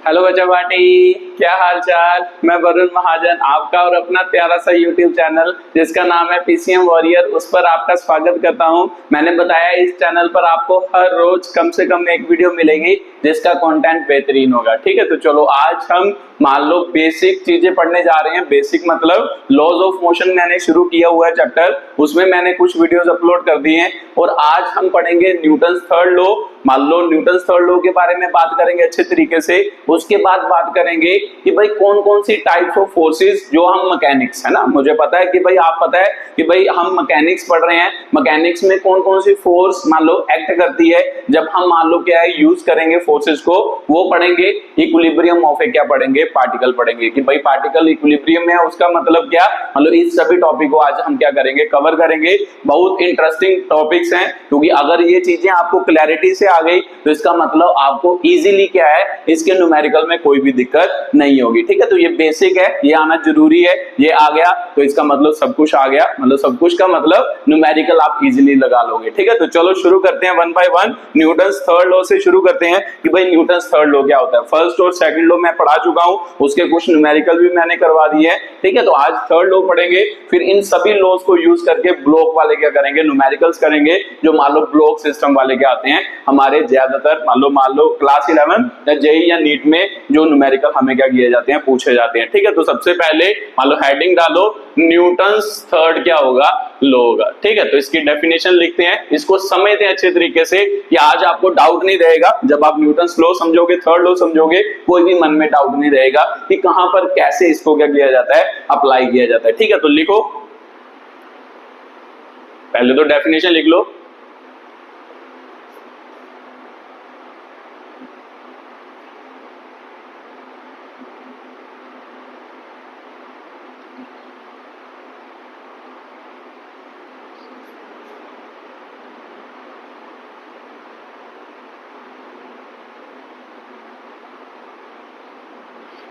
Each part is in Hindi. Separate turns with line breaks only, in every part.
हेलो बच्चा पार्टी, क्या हाल चाल। मैं वरुण महाजन, आपका और अपना प्यारा सा यूट्यूब चैनल जिसका नाम है पीसीएम वॉरियर, उस पर आपका स्वागत करता हूं। मैंने बताया इस चैनल पर आपको हर रोज कम से कम एक वीडियो मिलेगी जिसका कंटेंट बेहतरीन होगा। ठीक है, तो चलो आज हम मान लो बेसिक चीजें पढ़ने जा रहे हैं। बेसिक मतलब लॉज ऑफ मोशन मैंने शुरू किया हुआ है चैप्टर, उसमें मैंने कुछ वीडियोस अपलोड कर दिए हैं और आज हम पढ़ेंगे न्यूटन थर्ड लॉ। मान लो न्यूटन थर्ड लॉ के बारे में बात करेंगे अच्छे तरीके से। उसके बाद बात करेंगे कि भाई कौन कौन सी टाइप्स ऑफ फोर्सेस, जो हम मैकेनिक्स है ना, मुझे पता है कि भाई आप पता है कि भाई हम मैकेनिक्स पढ़ रहे हैं, मैकेनिक्स में कौन कौन सी फोर्स मान लो एक्ट करती है जब हम मान लो क्या है यूज करेंगे फोर्सेस को, वो पढ़ेंगे। इक्विलिब्रियम ऑफ ए क्या पढ़ेंगे, पार्टिकल पढ़ेंगे कि भाई पार्टिकल इक्विलिब्रियम में है, उसका मतलब क्या, मतलब इस सभी टॉपिक को आज हम क्या करेंगे, कवर करेंगे। बहुत इंटरेस्टिंग टॉपिक्स हैं, क्योंकि अगर ये चीजें आपको क्लैरिटी से आ गई तो इसका मतलब आपको इजीली क्या है, इसके न्यूमेरिकल में कोई भी दिक्कत नहीं होगी। ठीक है, तो ये बेसिक है, ये आना जरूरी है। ये आ गया तो इसका मतलब सब कुछ आ गया, मतलब सब कुछ का मतलब न्यूमेरिकल आप इजीली लगा लोगे। ठीक है, तो चलो शुरू करते हैं one by one. Newton third law से शुरू करते हैं कि भाई न्यूटन थर्ड लॉ क्या होता है। फर्स्ट और सेकंड लॉ मैं पढ़ा चुका हूं, उसके कुछ न्यूमेरिकल भी मैंने करवा दिए हैं। ठीक है, तो आज थर्ड लॉ पढ़ेंगे, फिर इन सभी लॉज को यूज करके ब्लॉक वाले क्या करेंगे, न्यूमेरिकल्स करेंगे, जो मान लो ब्लॉक सिस्टम वाले क्या आते हैं हमारे ज्यादातर मान लो क्लास 11 या जेई या नीट में जो न्यूमेरिकल हमें क्या किए जाते हैं, पूछे जाते हैं। ठीक है, तो सबसे पहले मान लो हेडिंग डालो न्यूटन थर्ड क्या होगा, लॉ होगा। ठीक है, तो इसकी डेफिनेशन लिखते हैं, इसको समझते हैं अच्छे तरीके से कि आज आपको डाउट नहीं रहेगा। जब आप न्यूटन लॉ समझोगे, थर्ड लॉ समझोगे, कोई भी मन में डाउट नहीं रहेगा कि कहां पर कैसे इसको क्या किया जाता है, अप्लाई किया जाता है। ठीक है, तो लिखो, पहले तो डेफिनेशन लिख लो।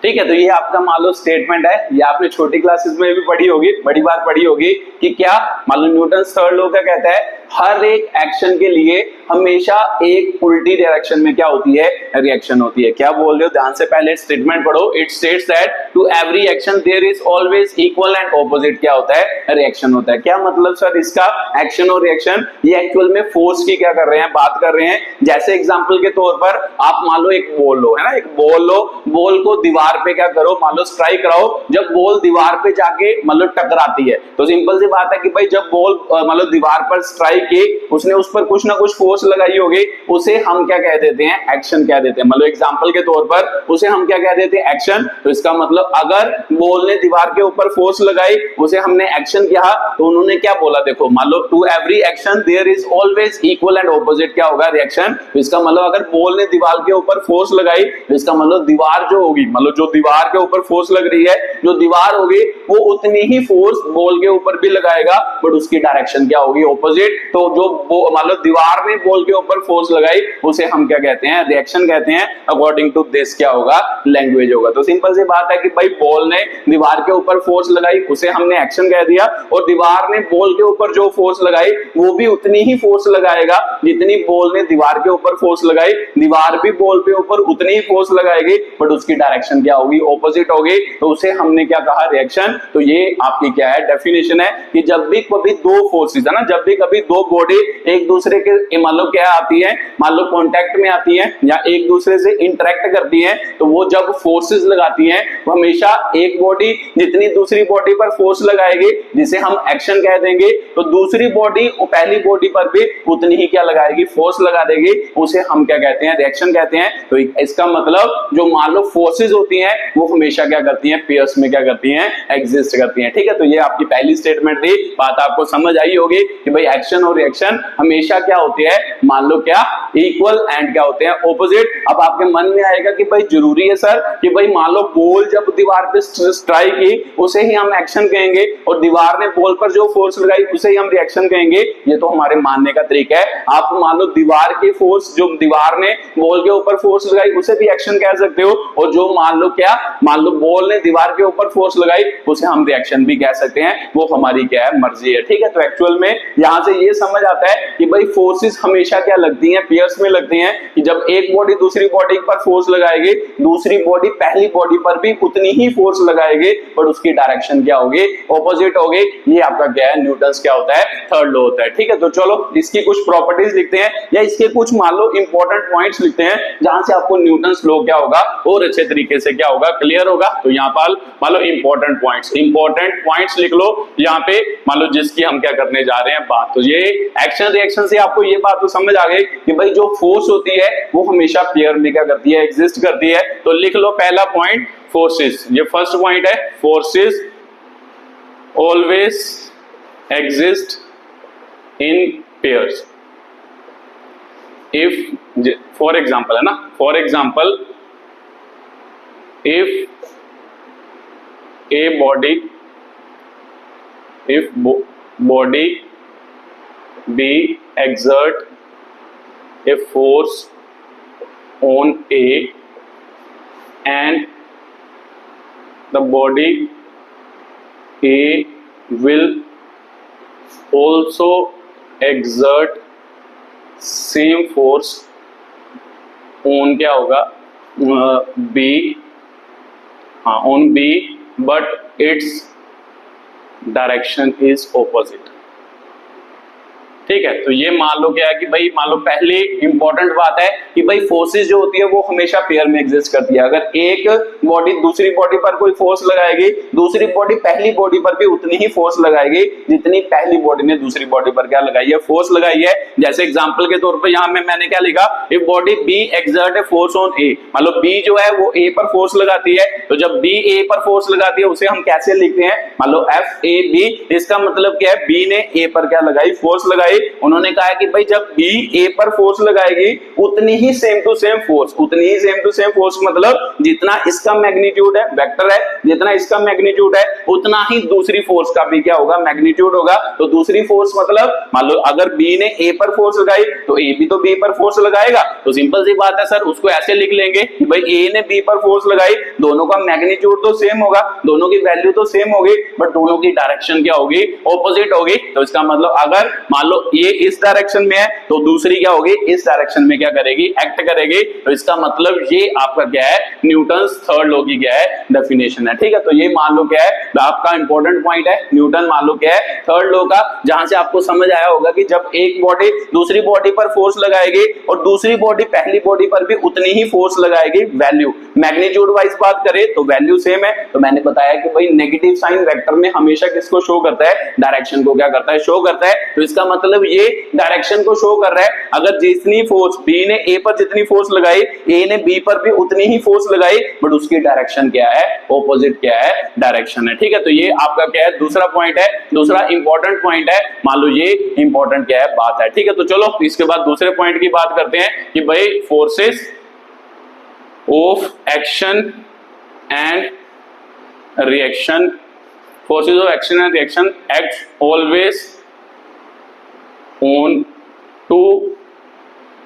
ठीक है, तो ये आपका मान लो स्टेटमेंट है, ये आपने छोटी क्लासेस में भी पढ़ी होगी, बड़ी बार पढ़ी होगी कि क्या मान लो न्यूटन थर्ड लॉ क्या कहता है, हर एक एक्शन के लिए हमेशा एक उल्टी डायरेक्शन में क्या होती है, रिएक्शन होती है। क्या बोल रहे हो, ध्यान से पहले स्टेटमेंट पढ़ो। It states that to every action there is always equal and opposite क्या होता है, रिएक्शन होता है। क्या मतलब सर इसका, एक्शन और रिएक्शन, ये एक्चुअल में फोर्स की क्या कर रहे हैं, बात कर रहे हैं। जैसे एग्जांपल के तौर पर आप मान लो एक बॉल लो, है ना, एक बॉल लो, बॉल को दीवार पे क्या करो, मान लो स्ट्राइक कराओ। जब बॉल दीवार पे जाके मतलब टकराती है तो सिंपल सी बात है कि भाई जब बॉल मतलब दीवार पर स्ट्राइक की, उसने उस पर कुछ ना कुछ फोर्स लगाई होगी, उसे हम क्या कह देते हैं, एक्शन कह देते हैं। मतलब एग्जांपल के तौर पर उसे हम क्या कह देते हैं, एक्शन। तो इसका मतलब अगर बॉल ने दीवार के ऊपर फोर्स लगाई, उसे हमने एक्शन किया, तो उन्होंने क्या बोला, देखो मान लो to every action there is always equal and opposite क्या होगा, रिएक्शन। तो इसका मतलब अगर बॉल ने दीवार के ऊपर फोर्स लगाई तो इसका मतलब दीवार जो होगी, मतलब जो दीवार के ऊपर फोर्स लग रही है, जो दीवार होगी वो उतनी ही फोर्स बॉल के ऊपर भी लगाएगा, बट उसकी डायरेक्शन क्या होगी, ऑपोजिट। तो जो मतलब दीवार ने बॉल के ऊपर फोर्स लगाई उसे हम क्या कहते हैं, रिएक्शन कहते हैं। अकॉर्डिंग टू दिस क्या होगा, लैंग्वेज होगा। तो सिंपल सी बात है कि भाई बॉल ने दीवार के ऊपर फोर्स लगाई, उसे हमने एक्शन कह दिया, और दीवार ने बॉल के ऊपर जो फोर्स लगाई वो भी उतनी ही फोर्स लगाएगा जितनी बॉल ने दीवार के ऊपर फोर्स लगाई। दीवार भी बॉल के ऊपर उतनी ही फोर्स लगाएगी, बट उसकी डायरेक्शन क्या होगी, ऑपोजिट होगी। तो उसे हमने क्या कहा, रिएक्शन। तो ये आपकी क्या है, डेफिनेशन है कि जब भी कभी दो फोर्सेस है ना, जब भी कभी दो बॉडी एक दूसरे के मान लो क्या आती है, मान लो कांटेक्ट में आती है या एक दूसरे से इंटरेक्ट करती है, तो वो जब फोर्सेस लगाती हैं वो हमेशा एक बॉडी जितनी दूसरी बॉडी पर फोर्स लगाएगी, जिसे हम एक्शन कह देंगे, तो दूसरी बॉडी पहली बॉडी पर भी उतनी ही क्या लगाएगी, फोर्स लगा देगी, उसे हम क्या कहते हैं, रिएक्शन कहते हैं। तो इसका मतलब जो मान लो फोर्सेस होती हैं वो हमेशा क्या करती हैं, पेयर्स में क्या करती हैं, एग्जिस्ट करती हैं। ठीक है, तो ये आपकी पहली स्टेटमेंट थी, बात आपको समझ आई होगी कि भाई एक्शन और रिएक्शन हमेशा क्या होती है, मान लो क्या, इक्वल एंड क्या होते हैं, ऑपोजिट। अब आपके मन में आएगा कि भाई जरूरी है सर कि भाई मान लो बॉल जब दीवार पे स्ट्राइक की उसे ही हम एक्शन कहेंगे, और दीवार ने बॉल पर जो फोर्स लगाई उसे ही हम रिएक्शन कहेंगे। ये तो हमारे मानने का तरीका है। आप मान लो दीवार की फोर्स, जो दीवार ने बॉल के ऊपर फोर्स लगाई उसे भी एक्शन कह सकते हो, और जो मान लो क्या, मान लो बॉल ने दीवार के ऊपर फोर्स लगाई उसे हम रिएक्शन भी कह सकते हैं। वो हमारी क्या है, मर्जी है। ठीक है, तो एक्चुअल में यहां से ये समझ आता है कि भाई फोर्सेस हमेशा क्या लगती हैं, पेयर्स में लगती हैं कि जब एक बॉडी दूसरी बॉडी पर फोर्स लगाएगी, दूसरी बॉडी पहली बॉडी पर भी उतनी ही फोर्स लगाएगी, बट उसकी डायरेक्शन क्या होगी, ऑपोजिट होगी। ये आपका क्या है, न्यूटन्स क्या होता है, थर्ड लॉ होता है। ठीक है, तो चलो इसकी कुछ प्रॉपर्टीज लिखते हैं या इसके कुछ मान लो इंपॉर्टेंट पॉइंट्स लिखते हैं जहां से आपको न्यूटन्स लॉ क्या होगा और अच्छे तरीके से क्या होगा, क्लियर होगा। तो यहाँ पर मान लो इंपॉर्टेंट पॉइंट्स लिख लो यहाँ पे, मान लो जिसकी हम क्या करने जा रहे हैं बात। तो ये एक्शन रिएक्शन से आपको ये बात तो समझ आ गई कि भाई जो फोर्स होती है वो हमेशा पेयर में क्या करती है, एग्जिस्ट करती है। तो लिख लो पहला पॉइंट फोर्सेस, ये फर्स्ट पॉइंट है, forces always exist in pairs. If for example है ना, for example if body B exert a force on A and the body A will also exert same force on क्या होगा, B, हाँ on B, but its direction is opposite। ठीक है, तो ये मान लो क्या है कि भाई मान लो पहली इंपॉर्टेंट बात है कि भाई फोर्सेस जो होती है वो हमेशा पेयर में एग्जिस्ट करती है। अगर एक बॉडी दूसरी बॉडी पर कोई फोर्स लगाएगी, दूसरी बॉडी पहली बॉडी पर भी उतनी ही फोर्स लगाएगी जितनी पहली बॉडी ने दूसरी बॉडी पर क्या लगाई है, फोर्स लगाई है। जैसे एग्जांपल के तौर पर यहाँ में मैंने क्या लिखा, if body B exert a force on A, मान लो बी जो है वो ए पर फोर्स लगाती है, तो जब बी ए पर फोर्स लगाती है उसे हम कैसे लिखते हैं, मान लो एफ ए बी। इसका मतलब क्या है, बी ने ए पर क्या लगाई, फोर्स लगाई। उन्होंने कहा कि भाई जब बी ए पर फोर्स लगाएगी उतनी ही सेम टू सेम फोर्स, उतनी ही सेम टू सेम फोर्स मतलब जितना इसका मैग्नीट्यूड है, वेक्टर है, जितना इसका मैग्नीट्यूड है उतना ही दूसरी फोर्स का भी क्या होगा, मैग्नीट्यूड होगा। तो दूसरी फोर्स मतलब मान लो अगर बी ने ए पर फोर्स लगाई तो ए भी तो बी पर फोर्स लगाएगा। तो सिंपल सी बात है सर, उसको ऐसे लिख लेंगे कि भाई ए ने बी पर फोर्स लगाई, दोनों का मैग्नीट्यूड तो सेम होगा, दोनों की वैल्यू तो सेम होगी, बट दोनों की डायरेक्शन क्या होगी, ऑपोजिट होगी। तो इसका मतलब अगर मान लो ये इस डायरेक्शन में है तो दूसरी क्या होगी, इस डायरेक्शन में क्या करेगी, एक्ट करेगी। तो इसका मतलब ये आपका क्या है, न्यूटन्स थर्ड लॉ की क्या है, डेफिनेशन है। ठीक है, तो ये मान लो क्या है, आपका इंपॉर्टेंट पॉइंट है, न्यूटन मान लो क्या है, थर्ड लॉ का, जहां से आपको समझ आया होगा कि जब एक बॉडी दूसरी बॉडी पर फोर्स लगाएगी और दूसरी बॉडी पहली बॉडी पर भी उतनी ही फोर्स लगाएगी, वैल्यू मैग्नीट्यूड वाइज बात करें तो वैल्यू सेम है। तो मैंने बताया कि भाई नेगेटिव साइन वेक्टर में हमेशा किसको शो करता है, डायरेक्शन को क्या करता है, शो करता है। तो इसका मतलब ये डायरेक्शन को शो कर रहा है। अगर जितनी फोर्स बी ने ए पर जितनी फोर्स लगाई, ए ने बी पर भी उतनी ही फोर्स लगाई, बट उसकी डायरेक्शन क्या है, ऑपोजिट क्या है, डायरेक्शन है। ठीक है, तो ये आपका क्या है, दूसरा पॉइंट है, दूसरा इंपॉर्टेंट पॉइंट है। मान लो ये इंपॉर्टेंट क्या है, बात है। ठीक है, तो चलो इसके बाद दूसरे पॉइंट की बात करते हैं कि भाई forces of action and reaction, forces of action and reaction act always on two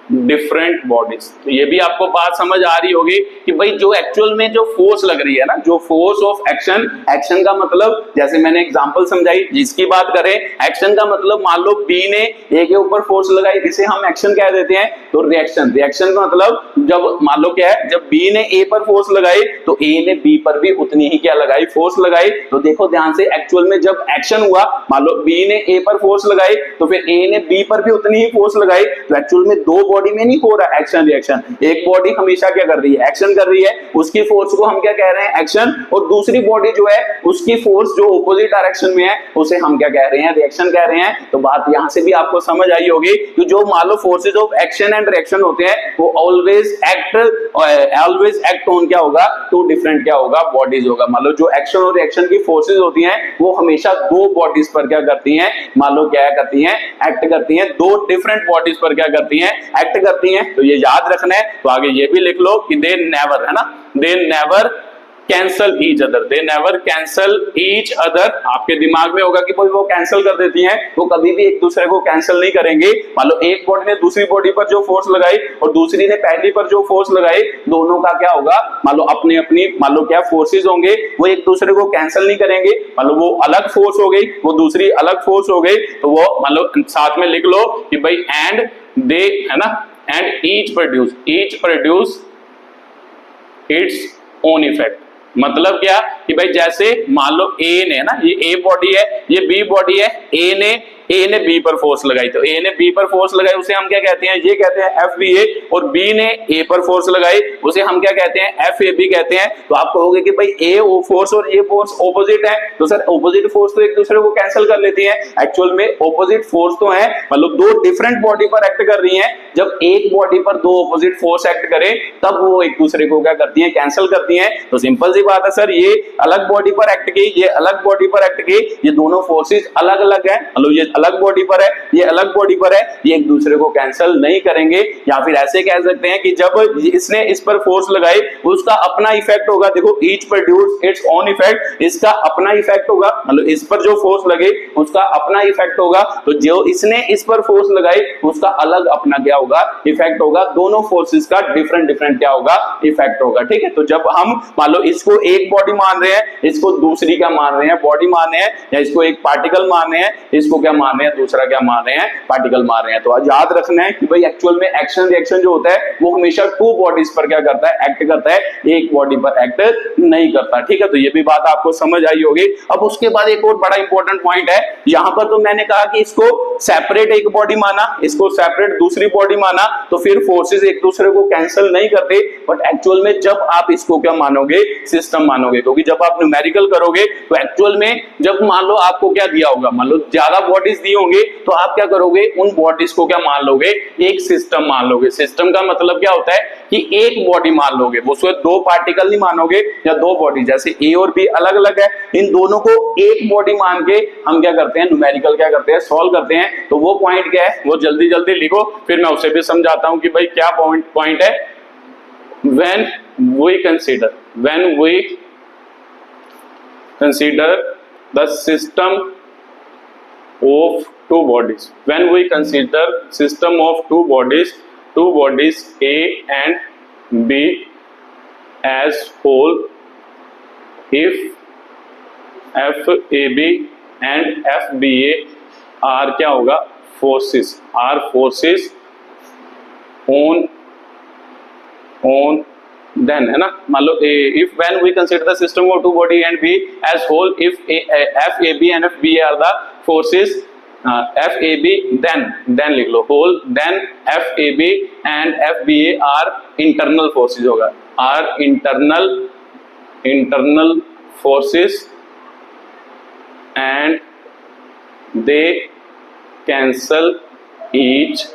different bodies. तो ये भी आपको बात समझ आ रही होगी कि भाई जो एक्चुअल में जो फोर्स लग रही है ना, जो फोर्स ऑफ एक्शन, एक्शन का मतलब जैसे मैंने एग्जांपल समझाई, जिसकी बात करें एक्शन का मतलब मान लो बी ने ए के ऊपर फोर्स लगाई, इसे हम एक्शन कह देते हैं। तो रिएक्शन, रिएक्शन का मतलब जब मान लो क्या है, जब बी ने ए पर फोर्स लगाई तो ए ने बी पर भी उतनी ही क्या लगाई, फोर्स लगाई। तो देखो ध्यान से, एक्चुअल में जब एक्शन हुआ, मान लो बी ने ए पर फोर्स लगाई तो फिर ए ने बी पर भी उतनी ही फोर्स लगाई। तो एक्चुअल में दो बॉडी में नहीं हो रहा एक्शन रिएक्शन, एक बॉडी हमेशा क्या कर रही है, एक्शन कर रही है, उसकी फोर्स को हम क्या कह रहे हैं, एक्शन, और दूसरी बॉडी जो है उसकी फोर्स जो ऑपोजिट डायरेक्शन में है उसे हम क्या कह रहे हैं, रिएक्शन कह रहे हैं। तो बात यहां से भी आपको समझ आई होगी कि जो मान लो forces of action and reaction होते हैं वो ऑलवेज एक्ट ऑन क्या होगा, टू डिफरेंट क्या होगा, बॉडीज होगा। मान लो जो एक्शन और रिएक्शन की फोर्सेज होती हैं वो हमेशा दो बॉडीज पर क्या करती हैं, मान लो क्या करती हैं, एक्ट करती हैं, दो डिफरेंट बॉडीज पर क्या करती हैं, एक्ट करती हैं। तो ये याद रखना है। तो आगे ये भी लिख लो कि दे नेवर, है ना, they never cancel each other, they never cancel each other. आपके दिमाग में होगा कि कोई वो कैंसिल कर देती हैं, वो कभी भी एक दूसरे को कैंसिल नहीं करेंगे। मान लो एक बॉडी ने दूसरी बॉडी पर जो फोर्स लगाई और दूसरी ने पहली पर जो फोर्स लगाई, दोनों का क्या होगा, मान लो अपनी अपनी मान लो क्या फोर्सेज होंगे, वो एक दूसरे को कैंसिल नहीं करेंगे। मान लो वो अलग फोर्स हो गई, वो दूसरी अलग फोर्स हो गई, तो वो मान लो साथ में लिख लो कि भाई एंड दे, है ना, and each produce its own effect. मतलब क्या कि भाई जैसे मान लो ए ने, ना ये ए बॉडी है, ये बी बॉडी है, ए ने बी पर फोर्स लगाई, तो ए ने बी पर फोर्स लगाई उसे हम क्या कहते हैं, ये कहते हैं FBA, और बी ने ए पर फोर्स लगाई उसे हम क्या कहते हैं, FAB कहते हैं। तो आप कहोगे कि भाई ए फोर्स और ये फोर्स ऑपोजिट है, तो सर ऑपोजिट फोर्स तो एक दूसरे को कैंसिल कर लेती है। एक्चुअल में ऑपोजिट फोर्स तो है, मतलब दो डिफरेंट बॉडी पर एक्ट कर रही हैं। जब एक बॉडी पर दो ऑपोजिट फोर्स एक्ट करें तब वो एक दूसरे को क्या करती हैं, कैंसिल करती हैं। तो सिंपल सी बात है सर, ये अलग बॉडी पर एक्ट की, ये अलग बॉडी पर एक्ट की, ये दोनों फोर्सेस अलग अलग है, मतलब ये अलग बॉडी पर है, ये अलग बॉडी पर है, ये एक दूसरे को कैंसिल नहीं करेंगे। या फिर ऐसे कह सकते हैं कि जब इसने इस पर फोर्स लगाई उसका अपना इफेक्ट होगा, देखो each produce its own effect, इसका अपना इफेक्ट होगा, मतलब इस पर जो फोर्स लगे उसका अपना इफेक्ट होगा, तो जो इसने इस पर फोर्स लगाई उसका अलग अपना क्या होगा, इफेक्ट होगा। दोनों फोर्सेस का डिफरेंट डिफरेंट क्या होगा, इफेक्ट होगा। ठीक है, तो जब हम मान लो इसको एक बॉडी मान रहे हैं, इसको दूसरी क्या मान रहे हैं, बॉडी मान रहे हैं, या इसको एक पार्टिकल मान रहे हैं, इसको क्या मान रहे हैं, दूसरा क्या मान रहे हैं, पार्टिकल मान रहे हैं। तो आज याद रखना है कि भाई एक्चुअल में एक्शन रिएक्शन जो होता है वो हमेशा टू बॉडीज पर क्या करता है, एक्ट करता है, एक बॉडी पर एक्ट नहीं करता। ठीक है, तो ये भी बात आपको समझ आई होगी। अब उसके बाद एक और बड़ा इंपॉर्टेंट पॉइंट है, यहां पर तो मैंने कहा कि इसको सेपरेट एक बॉडी माना, इसको सेपरेट दूसरी बॉडी माना, तो फिर फोर्सेस एक दूसरे को कैंसिल नहीं करते। बट एक्चुअल में जब आप इसको क्या मानोगे, सिस्टम मानोगे, क्योंकि जब आप न्यूमेरिकल करोगे तो एक्चुअल में जब मान लो आपको क्या दिया होगा, मान लो ज्यादा बॉडीज दी होंगे, तो आप क्या करोगे, उन बॉडीज को क्या मान लोगे, एक सिस्टम मान लोगे। सिस्टम का मतलब क्या होता है कि एक बॉडी मान लोगे, वो उसमें दो पार्टिकल नहीं मानोगे या दो बॉडी, जैसे ए और बी अलग अलग है, इन दोनों को एक बॉडी मान के हम क्या करते हैं, न्यूमेरिकल क्या करते हैं, सॉल्व करते हैं। तो वो पॉइंट क्या है वो जल्दी जल्दी लिखो, फिर मैं उसे भी समझाता हूं कि भाई क्या पॉइंट है। when we consider the system of two bodies, two bodies A and B as whole, if FAB and FBA are क्या होगा, forces on then, है ना, मान लो if when we consider the system of two body and B as whole, if FAB and FBA are the forces, FAB then लिख लो whole, then FAB and FBA are internal forces होगा, are internal forces and they cancel each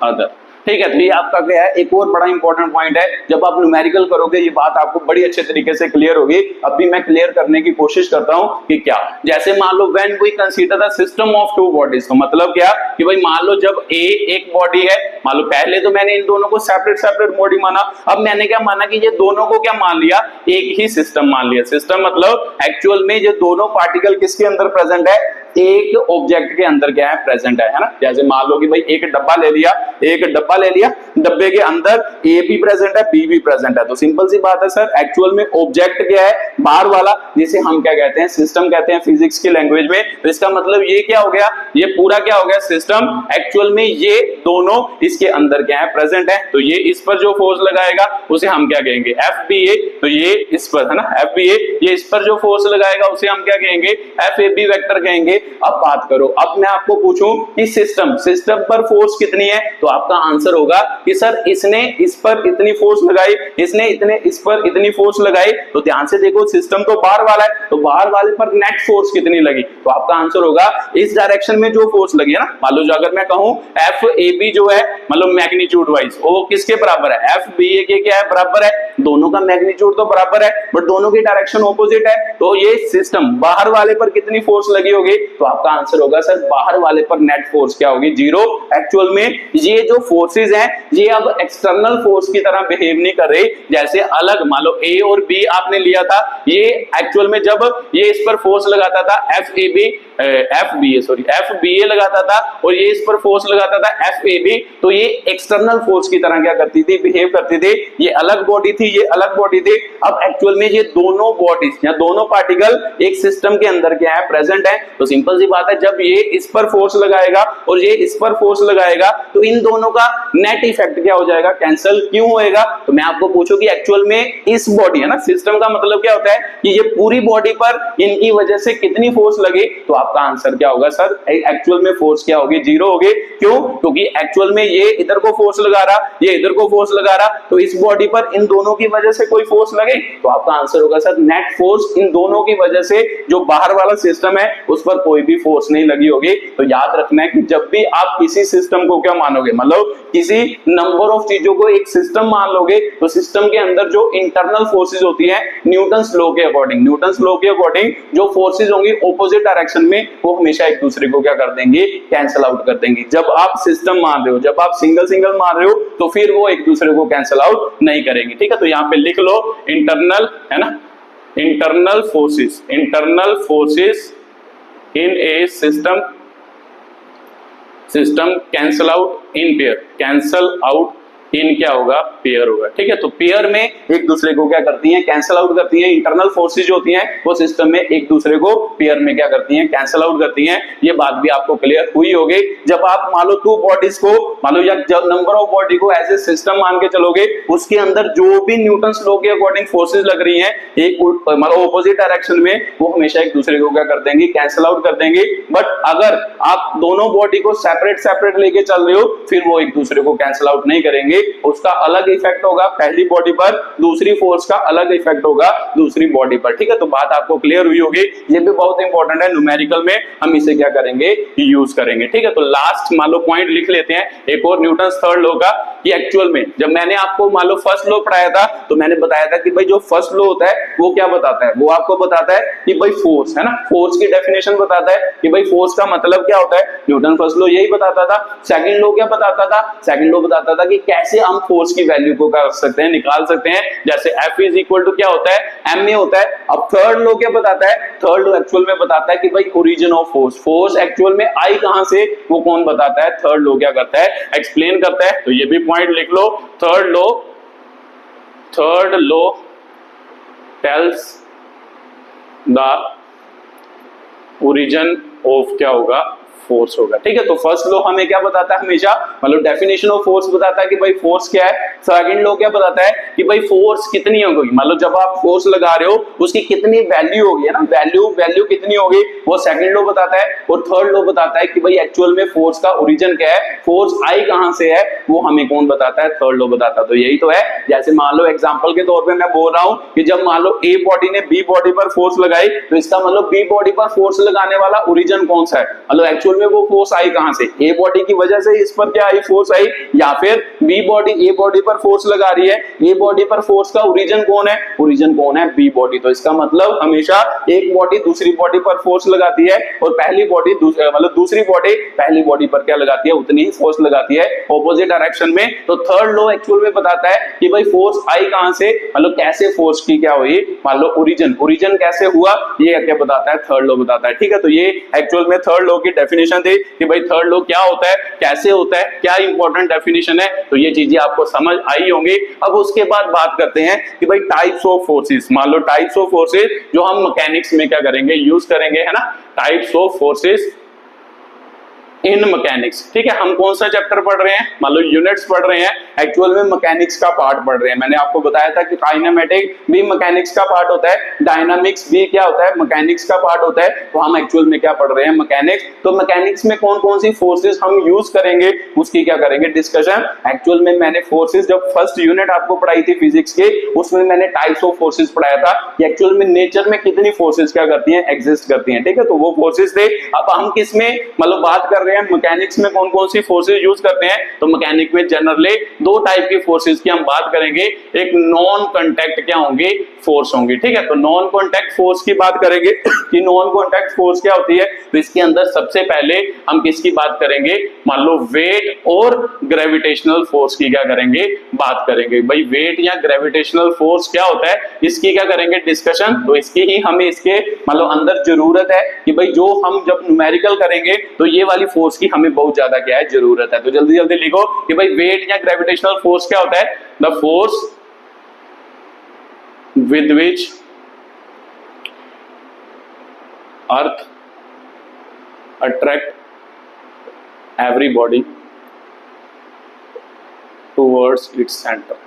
other। ठीक है, तो ये आपका क्या है, एक और बड़ा इंपॉर्टेंट पॉइंट है। जब आप न्यूमेरिकल करोगे ये बात आपको बड़ी अच्छे तरीके से क्लियर होगी। अब भी मैं क्लियर करने की कोशिश करता हूं कि क्या, जैसे मान लो when we consider the system of two bodies, तो मतलब क्या कि भाई मान लो जब ए एक बॉडी है, मान लो पहले तो मैंने इन दोनों को सेपरेट बॉडी माना, अब मैंने क्या माना कि ये दोनों को क्या मान लिया, एक ही सिस्टम मान लिया। सिस्टम मतलब एक्चुअल में ये दोनों पार्टिकल किसके अंदर प्रेजेंट है, एक ऑब्जेक्ट के अंदर क्या है, प्रेजेंट है ना। जैसे मान लो कि भाई एक डब्बा ले लिया, डब्बे के अंदर ए भी प्रेजेंट है, बी भी प्रेजेंट है। तो सिंपल सी बात है सर, एक्चुअल में ऑब्जेक्ट क्या है, बाहर वाला, जिसे हम क्या कहते हैं, सिस्टम कहते हैं फिजिक्स की लैंग्वेज में। तो इसका मतलब ये क्या हो गया, ये पूरा क्या हो गया, सिस्टम। एक्चुअल में ये दोनों इसके अंदर क्या है, प्रेजेंट है। तो ये इस पर जो फोर्स लगाएगा उसे हम क्या कहेंगे, FBA। तो ये इस पर है ना, FBA, ये इस पर जो फोर्स लगाएगा उसे हम क्या कहेंगे, FAB वेक्टर कहेंगे। अब बात करो, अब मैं आपको पूछूं कि सिस्टम पर फोर्स कितनी है, तो आपका आंसर होगा कि सर इसने इस पर इतनी फोर्स लगाई, इसने इस पर इतनी फोर्स लगाई। तो ध्यान से देखो, सिस्टम तो बाहर वाला है, तो बाहर वाले पर नेट फोर्स कितनी लगी, तो आपका आंसर होगा इस डायरेक्शन में जो फोर्स लगी है ना। मान लो अगर मैं कहूं FAB जो है, मतलब मैग्नीट्यूड वाइज वो किसके बराबर है, FBA के क्या है, बराबर है। दोनों का मैग्नीट्यूड तो बराबर है बट दोनों की डायरेक्शन ऑपोजिट है। तो ये सिस्टम बाहर वाले पर कितनी फोर्स लगी होगी, तो आपका आंसर होगा सर बाहर वाले पर नेट फोर्स क्या होगी, 0। एक्चुअल में ये जो फोर्सेस हैं ये अब एक्सटर्नल फोर्स की तरह बिहेव नहीं कर रही। जैसे अलग मान लो ए और बी आपने लिया था, ये एक्चुअल में जब ये इस पर फोर्स लगाता था FAB, FBA लगाता था और ये इस पर फोर्स लगाता था FAB, तो ये एक्सटर्नल फोर्स की तरह क्या करती थी, बिहेव करती थी। ये अलग बॉडी थी, ये अलग बॉडी थी। अब एक्चुअल में ये दोनों बॉडीज या दोनों पार्टिकल एक सिस्टम के अंदर क्या है, प्रेजेंट है। तो सिंपल सी बात है, जब ये इस पर फोर्स लगाएगा और ये इस पर फोर्स लगाएगा तो इन दोनों का नेट इफेक्ट क्या हो जाएगा, कैंसिल क्यों होएगा। तो मैं आपको पूछूं कि एक्चुअल में इस बॉडी है ना, सिस्टम का मतलब क्या होता है कि ये पूरी बॉडी पर इनकी वजह से कितनी फोर्स लगे, तो आपका आंसर क्या होगा सर, एक्चुअल में फोर्स क्या होगी, 0 होगी। क्यों, क्योंकि एक्चुअल में ये इधर को फोर्स लगा रहा, ये इधर को फोर्स लगा रहा, तो इस बॉडी पर इन दोनों की वजह से कोई फोर्स लगे, तो आपका आंसर होगा सर नेट फोर्स इन दोनों की वजह से। जो बाहर वाला सिस्टम है उस पर कोई भी फोर्स नहीं लगी होगी। तो याद रखना है कि जब भी आप किसी सिस्टम को क्या मानोगे, मतलब किसी नंबर ऑफ चीजों को एक सिस्टम मान लोगे, तो सिस्टम के अंदर जो इंटरनल फोर्सेज होती है न्यूटन्स लॉ के अकॉर्डिंग जो फोर्सेज होंगी ऑपोजिट डायरेक्शन में, वो हमेशा एक दूसरे को क्या कर देंगे, कैंसिल आउट कर देंगे। जब आप सिस्टम मान रहे हो, जब आप सिंगल मान रहे हो, तो फिर वो एक दूसरे को कैंसिल आउट नहीं करेंगे। ठीक है, तो यहां पे लिख लो इंटरनल, है ना, internal forces in A system cancel out in pair, cancel out in क्या होगा, पेयर होगा। ठीक है, तो पेयर में एक दूसरे को क्या करती हैं, कैंसिल आउट करती हैं। इंटरनल फोर्सेज जो होती हैं वो सिस्टम में एक दूसरे को पेयर में क्या करती हैं, कैंसिल आउट करती हैं। ये बात भी आपको क्लियर हुई होगी। जब आप मान लो टू बॉडीज को, मान लो या जब नंबर ऑफ बॉडी को एज ए सिस्टम मान के चलोगे, उसके अंदर जो भी न्यूटन्स लॉ के अकॉर्डिंग फोर्सेज लग रही हैं एक मतलब ऑपोजिट डायरेक्शन में, वो हमेशा एक दूसरे को क्या कर देंगे, कैंसिल आउट कर देंगे। बट अगर आप दोनों बॉडी को सेपरेट लेके चल रहे हो, फिर वो एक दूसरे को कैंसिल आउट नहीं करेंगे। उसका अलग इफेक्ट होगा पहली बॉडी पर, दूसरी फोर्स का अलग इफेक्ट होगा दूसरी बॉडी पर। ठीक है, तो बात आपको क्लियर हुई होगी। ये भी बहुत इंपॉर्टेंट है, न्यूमेरिकल में हम इसे क्या करेंगे, यूज करेंगे। ठीक है, तो लास्ट मान लो पॉइंट लिख लेते हैं एक और न्यूटन्स थर्ड लॉ का, कि एक्चुअल में जब मैंने आपको मान लो फर्स्ट लॉ पढ़ाया था, तो मैंने बताया था कि भाई जो फर्स्ट लॉ होता है वो क्या बताता है, वो आपको बताता है कि भाई फोर्स, है ना, फोर्स की डेफिनेशन बताता है कि भाई फोर्स का मतलब क्या होता है। न्यूटन फर्स्ट लॉ यही बताता था। सेकंड लॉ क्या बताता था, सेकंड लॉ बताता था कि कैसे हम फोर्स की वैल्यू को कर सकते हैं, निकाल सकते हैं। जैसे F इज इक्वल टू क्या होता है, ma होता है। अब थर्ड लॉ क्या बताता है, थर्ड लॉ एक्चुअल में बताता है कि भाई origin of force, force actual में आई कहां से, वो कौन बताता है, थर्ड लॉ क्या करता है, एक्सप्लेन करता है। तो ये भी पॉइंट लिख लो, third law tells the origin of क्या होगा, फोर्स होगा। ठीक है, तो फर्स्ट लॉ हमें क्या बताता है, हमेशा मतलब डेफिनेशन ऑफ फोर्स बताता है कि भाई फोर्स क्या है। सेकंड लॉ क्या बताता है कि भाई फोर्स कितनी होगी, मतलब जब आप फोर्स लगा रहे हो उसकी कितनी वैल्यू होगी, है ना, वैल्यू कितनी होगी, वो सेकंड लॉ बताता है। और थर्ड लॉ बताता है कि भाई एक्चुअल में फोर्स का ओरिजिन क्या है, फोर्स आई कहां से है, वो हमें कौन बताता है, थर्ड लॉ बताता है। तो यही तो है। जैसे मान लो एग्जांपल के तौर पे मैं बोल रहा हूं कि जब मान लो ए बॉडी ने बी बॉडी पर फोर्स लगाई, तो इसका मतलब बी बॉडी पर फोर्स लगाने वाला ओरिजिन कौन सा है, मतलब एक्चुअल में वो फोर्स आई कहां से, ए बॉडी की वजह से इस पर क्या आई, फोर्स आई, या फिर बी बॉडी ए बॉडी पर फोर्स लगा रही है, ए बॉडी पर फोर्स का ओरिजिन कौन है, ओरिजिन कौन है, बी बॉडी। तो इसका मतलब हमेशा एक बॉडी दूसरी बॉडी पर फोर्स लगाती है और पहली बॉडी मतलब दूसरी बॉडी पहली बॉडी पर क्या लगाती है, उतनी ही फोर्स लगाती है ऑपोजिट डायरेक्शन में। तो थर्ड लॉ एक्चुअल में बताता है कि भाई फोर्स आई कहां से, मतलब कैसे फोर्स की क्या हुई, मान लो ओरिजिन कैसे हुआ, ये क्या बताता है, थर्ड लॉ बताता है। ठीक है, तो ये एक्चुअल में थर्ड लॉ की डेफिनेशन थी कि भाई थर्ड लॉ क्या होता है, कैसे होता है, क्या इंपॉर्टेंट डेफिनेशन है। तो ये चीजें आपको समझ आई होंगी। अब उसके बाद बात करते हैं कि भाई टाइप्स ऑफ फोर्सेस, मान लो टाइप्स ऑफ फोर्सेस जो हम मैकेनिक्स में क्या करेंगे, यूज करेंगे, है ना, types of forces in mechanics. ठीक है, हम कौन सा चैप्टर पढ़ रहे हैं, मान लो यूनिट्स पढ़ रहे हैं, एक्चुअल में मैकेनिक्स का पार्ट पढ़ रहे हैं। मैंने आपको बताया था कि काइनेमेटिक भी मैकेनिक्स का पार्ट होता है, डायनामिक्स भी क्या होता है, मैकेनिक्स का पार्ट होता है। तो हम एक्चुअल में क्या पढ़ रहे हैं, मैकेनिक्स। तो मैकेनिक्स में कौन कौन सी फोर्सेस हम यूज करेंगे, उसकी क्या करेंगे, डिस्कशन। एक्चुअल में मैंने फोर्सेस जब फर्स्ट यूनिट आपको पढ़ाई थी फिजिक्स के, उसमें मैंने टाइप्स ऑफ फोर्सेस पढ़ाया था कि एक्चुअल में नेचर में कितनी फोर्सेस क्या करती हैं, एग्जिस्ट करती हैं। ठीक है, तो वो फोर्सेस थे। अब हम किस में मतलब बात कर रहे हैं, रहे हैं मैकेनिक्स में कौन कौन सी फोर्सेज यूज करते हैं, तो मैकेनिक में जनरली दो टाइप की फोर्सेज की हम बात करेंगे, एक नॉन कांटेक्ट क्या होंगे, फोर्स होंगी, ठीक है। तो नॉन कांटेक्ट फोर्स की बात करेंगे कि नॉन कांटेक्ट फोर्स क्या होती है, तो इसके अंदर सबसे पहले हम किसकी बात करेंगे, मान लो वेट और ग्रेविटेशनल फोर्स की क्या करेंगे, बात करेंगे। भाई वेट या ग्रेविटेशनल फोर्स क्या होता है, इसकी क्या करेंगे डिस्कशन। तो इसकी ही हमें इसके मतलब अंदर जरूरत है कि भाई जो हम जब न्यूमेरिकल करेंगे तो ये वाली फोर्स की हमें बहुत ज्यादा क्या है जरूरत है। तो जल्दी जल्दी लिखो कि भाई वेट या ग्रेविटेशनल फोर्स क्या होता है, the force with which earth attract every body towards its center,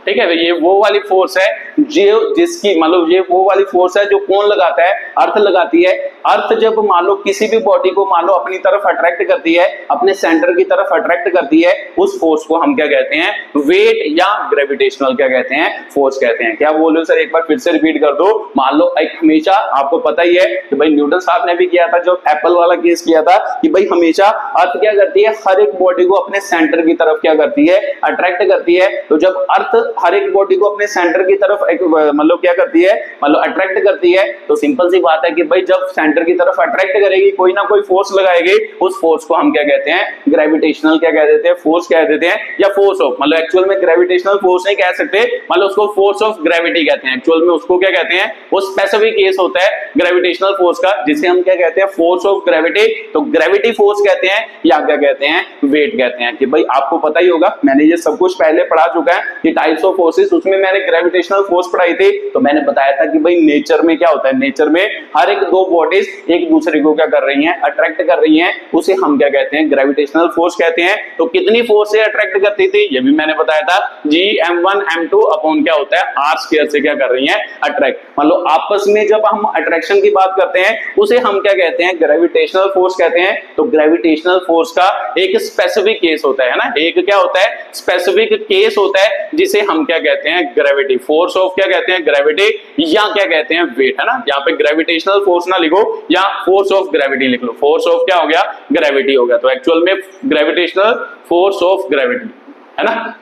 ठीक है। ये वो वाली फोर्स है जो जिसकी मतलब ये वो वाली फोर्स है जो कौन लगाता है, अर्थ लगाती है। अर्थ जब मान लो किसी भी बॉडी को मान लो अपनी तरफ अट्रैक्ट करती है, अपने सेंटर की तरफ अट्रैक्ट करती है, उस फोर्स को हम क्या कहते हैं, वेट या ग्रेविटेशनल क्या कहते हैं, फोर्स कहते हैं। क्या बोल रहे हो सर, एक बार फिर से रिपीट कर दो। मान लो एक हमेशा आपको पता ही है कि भाई न्यूटन साहब ने भी किया था, जो एप्पल वाला केस किया था कि भाई हमेशा अर्थ क्या करती है, हर एक बॉडी को अपने सेंटर की तरफ क्या करती है, अट्रैक्ट करती है। तो जब अर्थ हर एक बॉडी को अपने सेंटर की तरफ मतलब क्या करती है, मतलब अट्रैक्ट करती है, तो सिंपल सी बात है कि भाई जब सेंटर की तरफ अट्रैक्ट करेगी, कोई ना कोई फोर्स लगाएगी, उस फोर्स को हम क्या कहते हैं, ग्रेविटेशनल क्या कह देते हैं, फोर्स कह देते हैं, या फोर्स ऑफ मतलब एक्चुअल में ग्रेविटेशनल फोर्स नहीं कह सकते, मतलब उसको फोर्स ऑफ ग्रेविटी कहते हैं। एक्चुअल में उसको क्या कहते हैं, वो स्पेसिफिक केस होता है ग्रेविटेशनल फोर्स का, जिसे हम क्या कहते हैं, फोर्स ऑफ ग्रेविटी। तो ग्रेविटी फोर्स कहते हैं या क्या कहते हैं, वेट कहते हैं। कि भाई आपको पता ही होगा, मैंने ये सब कुछ पहले पढ़ा चुका है कि टाइप्स ऑफ फोर्सेस, उसमें मैंने ग्रेविटेशनल फोर्स पढ़ाई थी। तो मैंने बताया था कि भाई नेचर में क्या होता है, नेचर में हर एक दो बॉडीज एक दूसरे को क्या कर रही हैं, अट्रैक्ट कर रही हैं, उसे हम क्या कहते हैं, ग्रेविटेशनल फोर्स कहते हैं। तो कितनी फोर्स से अट्रैक्ट करती थी, ये भी मैंने बताया था, Gm1 m2 अपॉन क्या होता है, r स्क्वायर से क्या कर रही हैं, अट्रैक्ट। मतलब आपस में जब हम अट्रैक्शन की बात करते हैं, उसे हम क्या कहते हैं, ग्रेविटेशनल फोर्स कहते हैं। तो ग्रेविटेशनल फोर्स का एक स्पेसिफिक केस होता है ना, एक क्या होता है, स्पेसिफिक केस होता है, जिसे हम क्या कहते हैं, ग्रेविटी। फोर्स ऑफ क्या कहते हैं, ग्रेविटी, या क्या कहते हैं, वेट, है ना। यहाँ पे ग्रेविटेशनल फोर्स ना लिखो, या फोर्स ऑफ ग्रेविटी लिख लो। फोर्स ऑफ क्या हो गया, ग्रेविटी हो गया। तो एक्चुअल में ग्रेविटेशनल फोर्स ऑफ ग्रेविटी, है ना।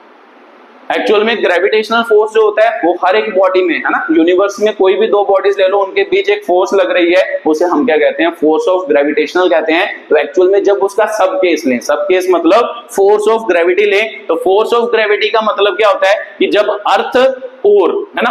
एक्चुअल में ग्रेविटेशनल फोर्स जो होता है वो हर एक बॉडी में, है ना, यूनिवर्स में कोई भी दो बॉडीज ले लो, उनके बीच एक फोर्स लग रही है, उसे हम क्या कहते हैं, फोर्स ऑफ ग्रेविटेशनल कहते हैं। तो एक्चुअल में जब उसका सब केस लें, सब केस मतलब फोर्स ऑफ ग्रेविटी लें, तो फोर्स ऑफ ग्रेविटी का मतलब क्या होता है कि जब अर्थ और, है ना,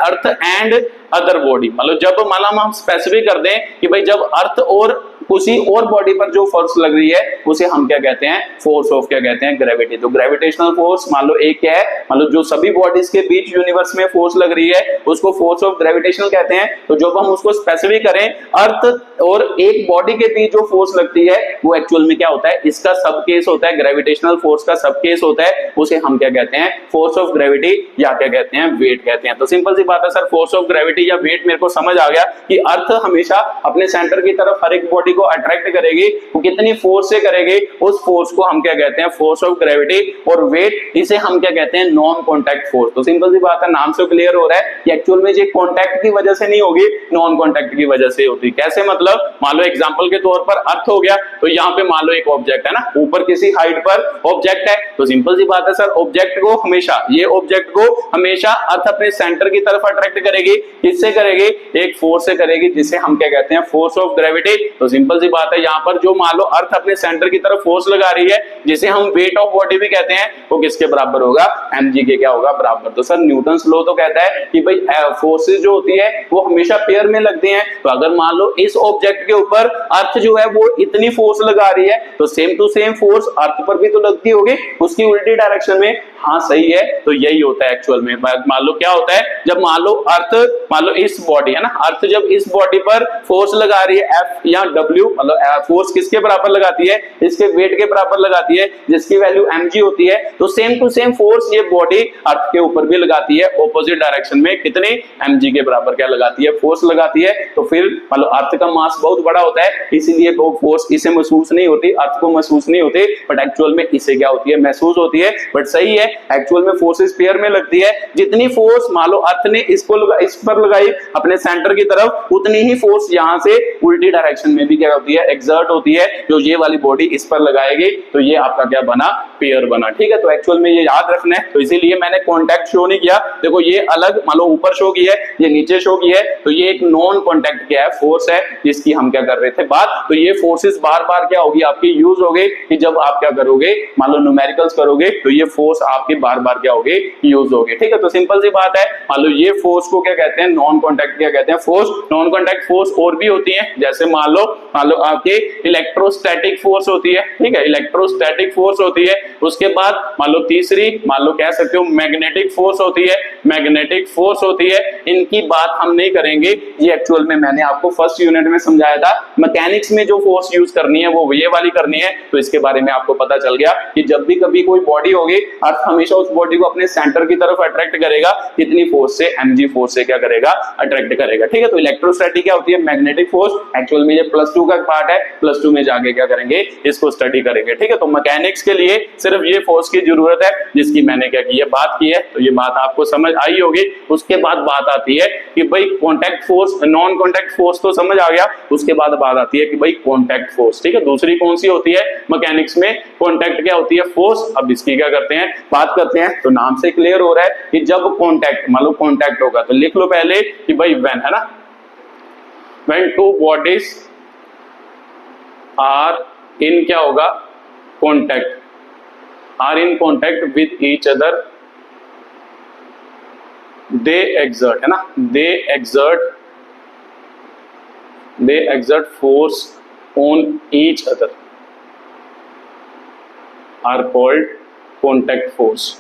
अर्थ एंड अदर बॉडी, मतलब जब मालूम हम स्पेसिफिक कर दें कि भाई जब अर्थ और उसी और बॉडी पर जो फोर्स लग रही है, उसे हम क्या कहते हैं, फोर्स ऑफ क्या कहते हैं, ग्रेविटी। तो ग्रेविटेशनल फोर्स मान लो एक क्या है, मतलब जो सभी बॉडीज के बीच यूनिवर्स में फोर्स लग रही है, उसको फोर्स ऑफ ग्रेविटेशनल कहते हैं। तो जब हम उसको स्पेसिफिक करें, अर्थ और एक बॉडी के बीच जो फोर्स लगती है, वो एक्चुअल में क्या होता है, इसका सब केस होता है, ग्रेविटेशनल फोर्स का सब केस होता है, उसे हम क्या कहते हैं, फोर्स ऑफ ग्रेविटी या क्या कहते हैं, वेट कहते हैं। तो सिंपल सी बात है सर, फोर्स ऑफ ग्रेविटी या वेट मेरे को समझ आ गया कि अर्थ हमेशा अपने सेंटर की तरफ हर एक बॉडी को अट्रैक्ट करेगी, वो कितनी फोर्स से करेगी, उस फोर्स को हम क्या कहते हैं, फोर्स ऑफ ग्रेविटी। और वेट, इसे हम क्या कहते हैं, नॉन कॉन्टैक्ट फोर्स। तो सिंपल सी बात है, नाम से क्लियर हो रहा है कि एक्चुअल में ये कॉन्टैक्ट की वजह से नहीं होगी, नॉन कॉन्टैक्ट की वजह से होती। कैसे मतलब, मान लो एग्जांपल के तौर पर अर्थ हो गया, तो यहाँ पे मान लो एक ऑब्जेक्ट है ना, ऊपर किसी हाइट पर ऑब्जेक्ट है, तो सिंपल सी बात है सर, ऑब्जेक्ट को हमेशा, ये ऑब्जेक्ट को हमेशा अर्थ अपने सेंटर की तरफ अट्रैक्ट करेगी। किससे करेगी, एक फोर्स से करेगी, जिसे हम क्या कहते हैं, फोर्स ऑफ ग्रेविटी। तो सिंपल सी बात है, यहाँ पर जो मान लो अर्थ अपने सेंटर की तरफ फोर्स लगा रही है, जिसे हम वेट ऑफ बॉडी भी कहते हैं, वो किसके बराबर होगा, mg के क्या होगा, बराबर। तो सर न्यूटन्स लॉ तो कहता है कि भाई फोर्सेस जो होती है वो हमेशा पेयर में लगती हैं। तो अगर मान लो इस ऑब्जेक्ट के ऊपर अर्थ जो है वो इतनी फोर्स लगा रही है, तो सेम टू सेम फोर्स अर्थ पर भी तो लगती होगी, उसकी उल्टी डायरेक्शन में। हाँ सही है, तो यही होता है एक्चुअल में। मान लो क्या होता है, जब मान लो अर्थ, मान लो इस बॉडी है ना, अर्थ जब इस बॉडी पर फोर्स लगा रही है F या W, मतलब फोर्स किसके बराबर लगाती है, इसके वेट के बराबर लगाती है, जिसकी वैल्यू mg होती है। तो सेम टू सेम फोर्स ये बॉडी अर्थ के ऊपर भी लगाती है, ऑपोजिट डायरेक्शन में, कितने, mg के बराबर क्या लगाती है, फोर्स लगाती है। तो फिर मान लो अर्थ का मास बहुत बड़ा होता है, इसीलिए वो फोर्स इसे महसूस नहीं होती, अर्थ को महसूस नहीं होती, बट एक्चुअल में इसे क्या होती है, महसूस होती है। बट सही है, एक्चुअल में फोर्सेस पेयर में लगती है। जितनी फोर्स मान लो अर्थ ने इस पर लगाई अपने सेंटर की तरफ, उतनी ही फोर्स यहां से उल्टी डायरेक्शन में भी क्या होती है, एक्सर्ट होती है, जो ये वाली बॉडी इस पर लगाएगी। तो ये आपका क्या बना, पेयर बना। ठीक है, तो एक्चुअल में ये याद रखना है, तो इसीलिए मैंने कॉन्टैक्ट शो नहीं किया। देखो ये अलग मान लो ऊपर शो की है, ये नीचे शो की है, तो ये एक नॉन कॉन्टैक्ट क्या है, फोर्स है, जिसकी हम क्या कर रहे थे बात। तो ये फोर्सेस बार बार क्या होगी आपकी यूज हो गई कि जब आप क्या करोगे मान लो न्यूमेरिकल्स करोगे तो ये फोर्स आपके बार बार क्या होगे, यूज होगे। ठीक है, तो सिंपल सी बात है, मान लो ये फोर्स को क्या कहते हैं, नॉन कॉन्टैक्ट क्या कहते हैं, फोर्स। नॉन कॉन्टैक्ट फोर्स और भी होती है, जैसे मान लो आपके इलेक्ट्रोस्टैटिक फोर्स होती है। ठीक है, इलेक्ट्रोस्टैटिक फोर्स होती है। उसके बाद मान लो तीसरी मान लो कह सकते हो मैग्नेटिक फोर्स होती है, मैग्नेटिक फोर्स होती है। इनकी बात हम नहीं करेंगे, ये एक्चुअल में मैंने आपको फर्स्ट यूनिट में समझाया था। मैकेनिक्स में जो फोर्स यूज करनी है वो ये वाली करनी है, तो इसके बारे में आपको पता चल गया कि जब भी कभी कोई बॉडी होगी, अर्थ हमेशा उस बॉडी को अपने सेंटर की तरफ अट्रैक्ट करेगा, कितनी फोर्स से, mg फोर्स से क्या करेगा, अट्रैक्ट करेगा। ठीक है, तो इलेक्ट्रोस्टैटिक क्या होती है, मैग्नेटिक फोर्स। एक्चुअल में ये +2 का पार्ट है, +2 में जाके क्या करेंगे, इसको स्टडी करेंगे। ठीक है, तो मैकेनिक्स के लिए सिर्फ ये फोर्स की जरूरत है, जिसकी मैंने क्या की है, बात की है। तो ये बात आपको समझ आई होगी। उसके बाद बात आती है कि भाई contact force, non contact force तो समझ आ गया। उसके बाद बात आती है कि भाई कॉन्टैक्ट फोर्स। ठीक है, दूसरी कौन सी होती है मैकेनिक्स में, कॉन्टैक्ट क्या होती है, फोर्स। अब इसकी क्या करते हैं, बात करते हैं। तो नाम से क्लियर हो रहा है कि जब कॉन्टैक्ट मान लो कॉन्टैक्ट होगा, तो लिख लो पहले कि भाई व्हेन, है ना, when two bodies are in क्या होगा, contact, are in contact with each other, they exert, है ना, they exert force on each other are called contact force.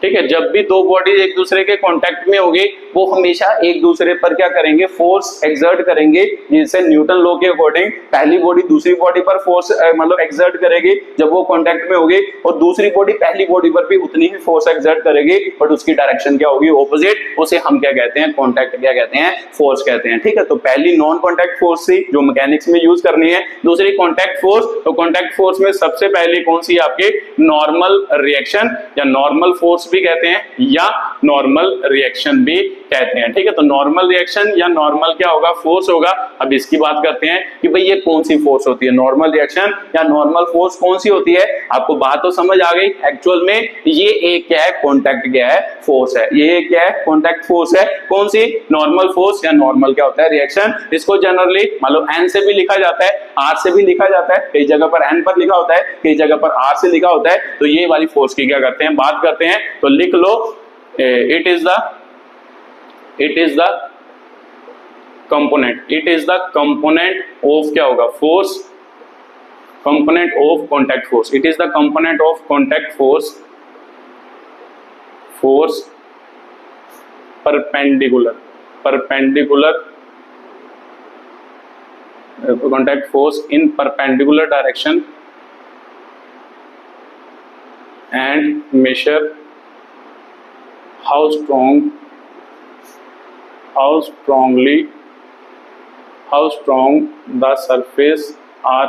ठीक है, जब भी दो बॉडी एक दूसरे के कांटेक्ट में होगी, वो हमेशा एक दूसरे पर क्या करेंगे, फोर्स एक्सर्ट करेंगे। जैसे न्यूटन लॉ के अकॉर्डिंग पहली बॉडी दूसरी बॉडी पर फोर्स मतलब एक्सर्ट करेगी जब वो कांटेक्ट में होगी, और दूसरी बॉडी पहली बॉडी पर भी उतनी ही फोर्स एक्सर्ट करेगी, बट उसकी डायरेक्शन क्या होगी, ऑपोजिट। उसे हम क्या कहते हैं, कॉन्टैक्ट क्या कहते हैं, फोर्स कहते हैं। ठीक है, तो पहली नॉन कॉन्टैक्ट फोर्स थी जो मैकेनिक्स में यूज करनी है, दूसरी कॉन्टैक्ट फोर्स। तो कॉन्टैक्ट फोर्स में सबसे पहली कौन सी, आपके नॉर्मल रिएक्शन या नॉर्मल फोर्स भी कहते हैं, या नॉर्मल रिएक्शन भी कहते हैं। ठीक है, तो नॉर्मल रिएक्शन या नॉर्मल क्या होगा, फोर्स होगा। अब इसकी बात करते हैं कि भाई ये कौन सी फोर्स होती है, नॉर्मल रिएक्शन या नॉर्मल फोर्स कौन सी होती है। आपको बात तो समझ आ गई। एक्चुअल में ये एक क्या है, कॉन्टैक्ट क्या है, फोर्स है। ये क्या है, कॉन्टैक्ट फोर्स है। कौन सी, नॉर्मल फोर्स या नॉर्मल क्या होता है, रिएक्शन। इसको जनरली मान लो n से भी लिखा जाता है, r से भी लिखा जाता है, कई जगह पर n पर लिखा होता है, कई जगह पर r से लिखा होता है। तो ये वाली फोर्स की क्या करते हैं, बात करते हैं। तो लिख लो, it is the component, it is the component of क्या होगा, force, component of contact force. It is the component of contact force, force perpendicular contact force in perpendicular direction and measure how strong the surface are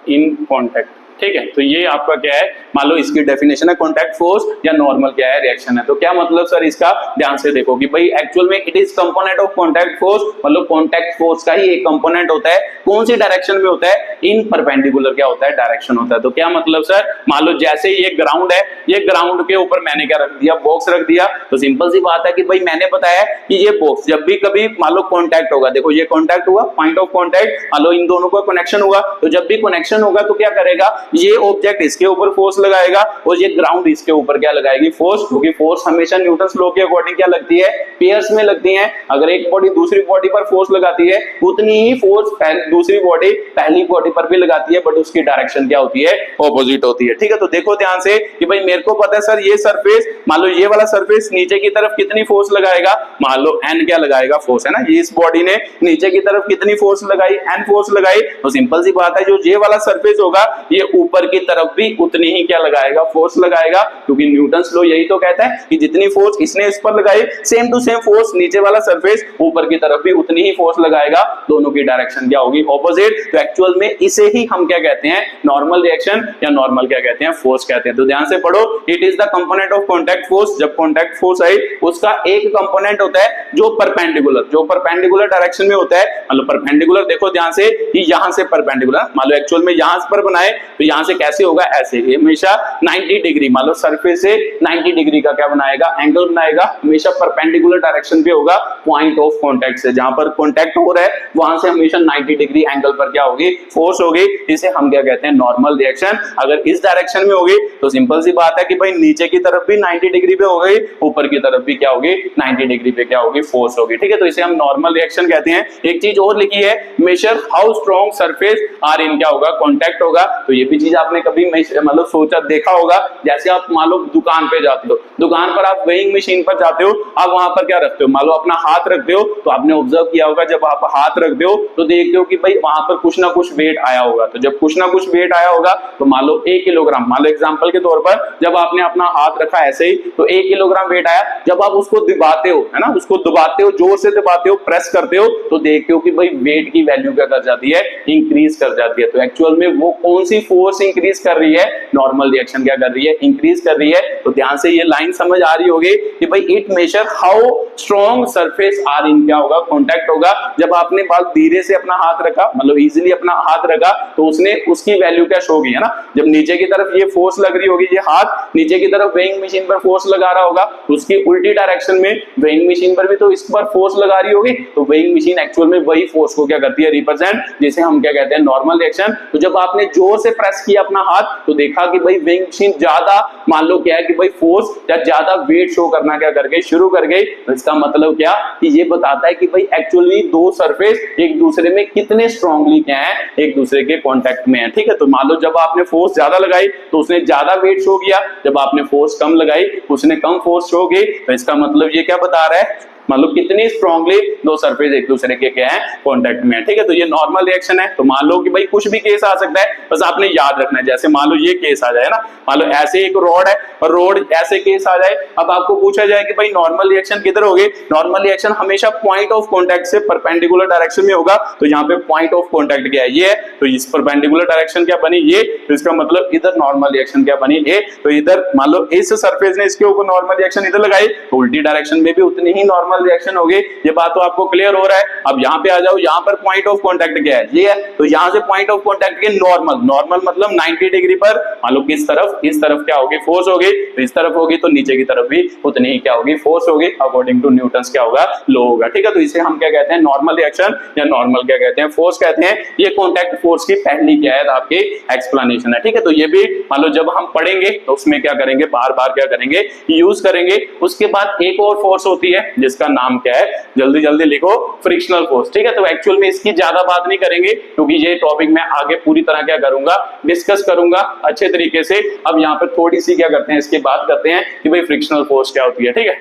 in contact। ठीक है, तो ये आपका क्या है, मान लो इसकी डेफिनेशन है कॉन्टैक्ट फोर्स या नॉर्मल क्या है, रिएक्शन है। तो क्या मतलब सर इसका, ध्यान से देखो कि भाई एक्चुअल में it is component of contact force, मतलब कॉन्टैक्ट फोर्स का ही एक कंपोनेंट होता है। कौन सी डायरेक्शन में होता है, इन परपेंडिकुलर क्या होता है, डायरेक्शन होता है। तो क्या मतलब सर, मान लो जैसे ये ग्राउंड है, ये ग्राउंड के ऊपर मैंने क्या रख दिया, बॉक्स रख दिया। तो सिंपल सी बात है कि भाई मैंने बताया कि ये बॉक्स जब भी कभी मान लो कॉन्टैक्ट होगा, देखो ये कॉन्टैक्ट हुआ, पॉइंट ऑफ कॉन्टैक्ट, मान लो इन दोनों का कनेक्शन हुआ, तो जब भी कनेक्शन होगा तो क्या करेगा, ये ऑब्जेक्ट इसके ऊपर फोर्स लगाएगा और ये ग्राउंड इसके ऊपर क्या लगाएगी, फोर्स। क्योंकि फोर्स हमेशा न्यूटन्स लॉ के अकॉर्डिंग क्या लगती है, पेयर्स में लगती है। अगर एक बॉडी दूसरी बॉडी पर फोर्स लगाती है, उतनी ही फोर्स दूसरी बॉडी पहली बॉडी पर भी लगाती है, बट उसकी डायरेक्शन क्या होती है, ऑपोजिट होती है। ठीक है, तो देखो ध्यान से कि भाई मेरे को पता है सर ये सरफेस, मान लो ये वाला सरफेस नीचे की तरफ कितनी फोर्स लगाएगा, मान लो n क्या लगाएगा, फोर्स, है ना। ये इस बॉडी ने नीचे की तरफ कितनी फोर्स लगाई, n फोर्स लगाई। तो सिंपल सी बात है, जो ये वाला सरफेस होगा ये ऊपर की तरफ भी उतनी ही क्या लगाएगा, फोर्स लगाएगा, क्योंकि न्यूटन्स लॉ यही तो कहता है कि जितनी फोर्स इसने इस पर लगाई, सेम टू सेम फोर्स नीचे वाला सरफेस ऊपर की तरफ भी उतनी ही फोर्स लगाएगा, दोनों की डायरेक्शन क्या होगी, ऑपोजिट। तो एक्चुअल में इसे ही हम क्या कहते हैं, नॉर्मल रिएक्शन या नॉर्मल क्या कहते हैं, फोर्स कहते हैं। तो ध्यान से पढ़ो, it is the component of contact force. जब कॉन्टैक्ट फोर्स आई उसका एक कंपोनेंट होता है जो परपेंडिकुलर डायरेक्शन में होता है, मतलब परपेंडिकुलर, देखो ध्यान से कि यहां से परपेंडिकुलर, मान लो एक्चुअल में यहां पर बनाए तो यहां से कैसे होगा, ऐसे हमेशा 90 डिग्री, मान लो सरफेस से 90 डिग्री का क्या बनाएगा, एंगल बनाएगा, हमेशा परपेंडिकुलर डायरेक्शन पे होगा पॉइंट ऑफ कांटेक्ट से, जहां पर कांटेक्ट हो रहा है वहां से हमेशा 90 डिग्री एंगल पर क्या होगी, फोर्स होगी, इसे हम क्या कहते हैं, नॉर्मल रिएक्शन। अगर इस डायरेक्शन में होगी तो सिंपल सी बात है कि भाई नीचे की तरफ भी 90 डिग्री पे हो गई, ऊपर की तरफ भी क्या होगी, 90 डिग्री पे क्या होगी, फोर्स होगी, ठीक है। तो इसे हम नॉर्मल रिएक्शन कहते हैं। एक चीज और लिखी है, measure how strong surface are in क्या होगा, कांटेक्ट होगा। तो ये भी चीज आपने कभी मतलब सोचा, देखा होगा, जैसे आप मान लो दुकान पे जाते हो, दुकान पर आप वेइंग मशीन पर जाते हो, आप वहां पर क्या रखते हो, मान लो अपना हाथ रखते हो, तो आपने ऑब्जर्व किया होगा जब आप हाथ रखते हो तो देखते हो कि भाई वहां पर कुछ ना कुछ वेट आया होगा। तो जब कुछ ना कुछ वेट आया होगा तो मान लो 1 किलोग्राम, मान लो एग्जांपल के तौर पर जब आपने अपना हाथ रखा ऐसे ही तो 1 किलोग्राम वेट आया, जब आप उसको दबाते हो, है ना, उसको दबाते हो, जोर से दबाते हो, प्रेस करते हो, तो देखते हो कि भाई वेट की वैल्यू क्या कर जाती है, इंक्रीज कर जाती है। तो एक्चुअल में वो कौन सी फोर्स इंक्रीज कर रही है, नॉर्मल रिएक्शन क्या कर रही है, इंक्रीज कर रही है। तो ध्यान से ये लाइन समझ आ रही होगी कि भाई it measure how strong surface are in क्या होगा, कांटेक्ट होगा। जब आपने बहुत धीरे से अपना हाथ रखा, मतलब इजीली अपना हाथ रखा, तो उसने उसकी वैल्यू क्या शो की, है ना, जब नीचे की तरफ ये फोर्स लग रही होगी, ये हाथ नीचे की तरफ वेइंग मशीन पर फोर्स लगा रहा होगा, उसकी उल्टी डायरेक्शन में वेइंग मशीन पर भी तो इस पर फोर्स लगा रही होगी, तो वेइंग मशीन एक्चुअल में वही फोर्स को क्या करती है, रिप्रेजेंट, जिसे हम क्या कहते हैं, नॉर्मल रिएक्शन। तो जब आपने जोर से प्रेस किया अपना हाथ तो देखा कि भाई वेइंग मशीन ज्यादा, मान लो क्या है कि भाई फोर्स या ज्यादा वेट शो करना क्या कर गई, शुरू कर गई। तो इसका मतलब क्या कि ये बताता है कि भाई एक्चुअली दो सरफेस एक दूसरे में कितने स्ट्रांगली क्या है, एक दूसरे के कांटेक्ट में है, ठीक है। तो मान लो जब आपने फोर्स ज्यादा लगाई तो उसने ज्यादा वेट शो किया, जब आपने फोर्स कम लगाई उसने कम फोर्स शो की। तो इसका मतलब ये क्या बता रहा है, मतलब कितनी स्ट्रांगली दो सरफेस एक दूसरे के क्या है, कांटेक्ट में है, ठीक है। तो ये नॉर्मल रिएक्शन है। तो मान लो कि भाई कुछ भी केस आ सकता है, बस आपने याद रखना है। जैसे मान लो ये केस आ जाए ना, मान लो ऐसे एक रॉड है और रॉड ऐसे केस आ जाए, अब आपको पूछा जाए कि भाई नॉर्मल रिएक्शन किधर होगी, नॉर्मल रिएक्शन हमेशा पॉइंट ऑफ कांटेक्ट से परपेंडिकुलर डायरेक्शन में होगा। तो यहाँ पे पॉइंट ऑफ कांटेक्ट क्या है, ये है, तो इस परपेंडिकुलर डायरेक्शन क्या बनी, ये, तो इसका मतलब इधर नॉर्मल रिएक्शन क्या बनी, ये। तो इधर मान लो इस सरफेस ने इसके ऊपर नॉर्मल रिएक्शन इधर लगाई, तो उल्टी डायरेक्शन में भी उतनी ही नॉर्मल रिएक्शन होगी। ये बात तो आपको क्लियर हो रहा है। अब यहाँ पे आ जाओ, यहाँ पर पॉइंट ऑफ कांटेक्ट क्या है, ये है, तो यहाँ से पॉइंट ऑफ कांटेक्ट के नॉर्मल मतलब 90 डिग्री पर मान लो किस तरफ, इस तरफ क्या होगी, फोर्स होगी, तो इस तरफ होगी तो नीचे की तरफ भी उतनी ही क्या होगी, फोर्स होगी, अकॉर्डिंग टू न्यूटन्स क्या होगा, लॉ होगा, ठीक है। तो इसे हम क्या कहते हैं, नॉर्मल रिएक्शन या नॉर्मल क्या कहते हैं, फोर्स कहते हैं। ये कांटेक्ट फोर्स की पहली क्या है, आपकी एक्सप्लेनेशन है, ठीक है। तो ये भी मान लो जब हम पढ़ेंगे तो उसमें क्या करेंगे, बार बार क्या करेंगे, यूज करेंगे। उसके बाद एक और फोर्स होती है जिसका नाम क्या है, जल्दी जल्दी लिखो, फ्रिक्शनल फोर्स, ठीक है। तो एक्चुअल में इसकी ज्यादा बात नहीं करेंगे क्योंकि ये टॉपिक मैं आगे पूरी तरह क्या करूंगा, डिस्कस करूंगा अच्छे तरीके से। अब यहाँ पे थोड़ी सी क्या करते हैं, इसकी बात करते हैं कि भाई फ्रिक्शनल फोर्स क्या होती है, ठीक है।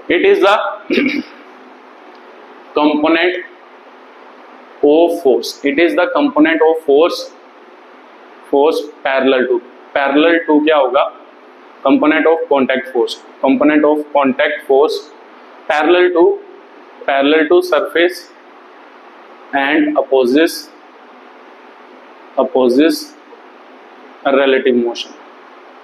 It is the component of force, it is the component of force, force parallel to क्या होगा, component of contact force, component of contact force parallel to surface and opposes relative motion,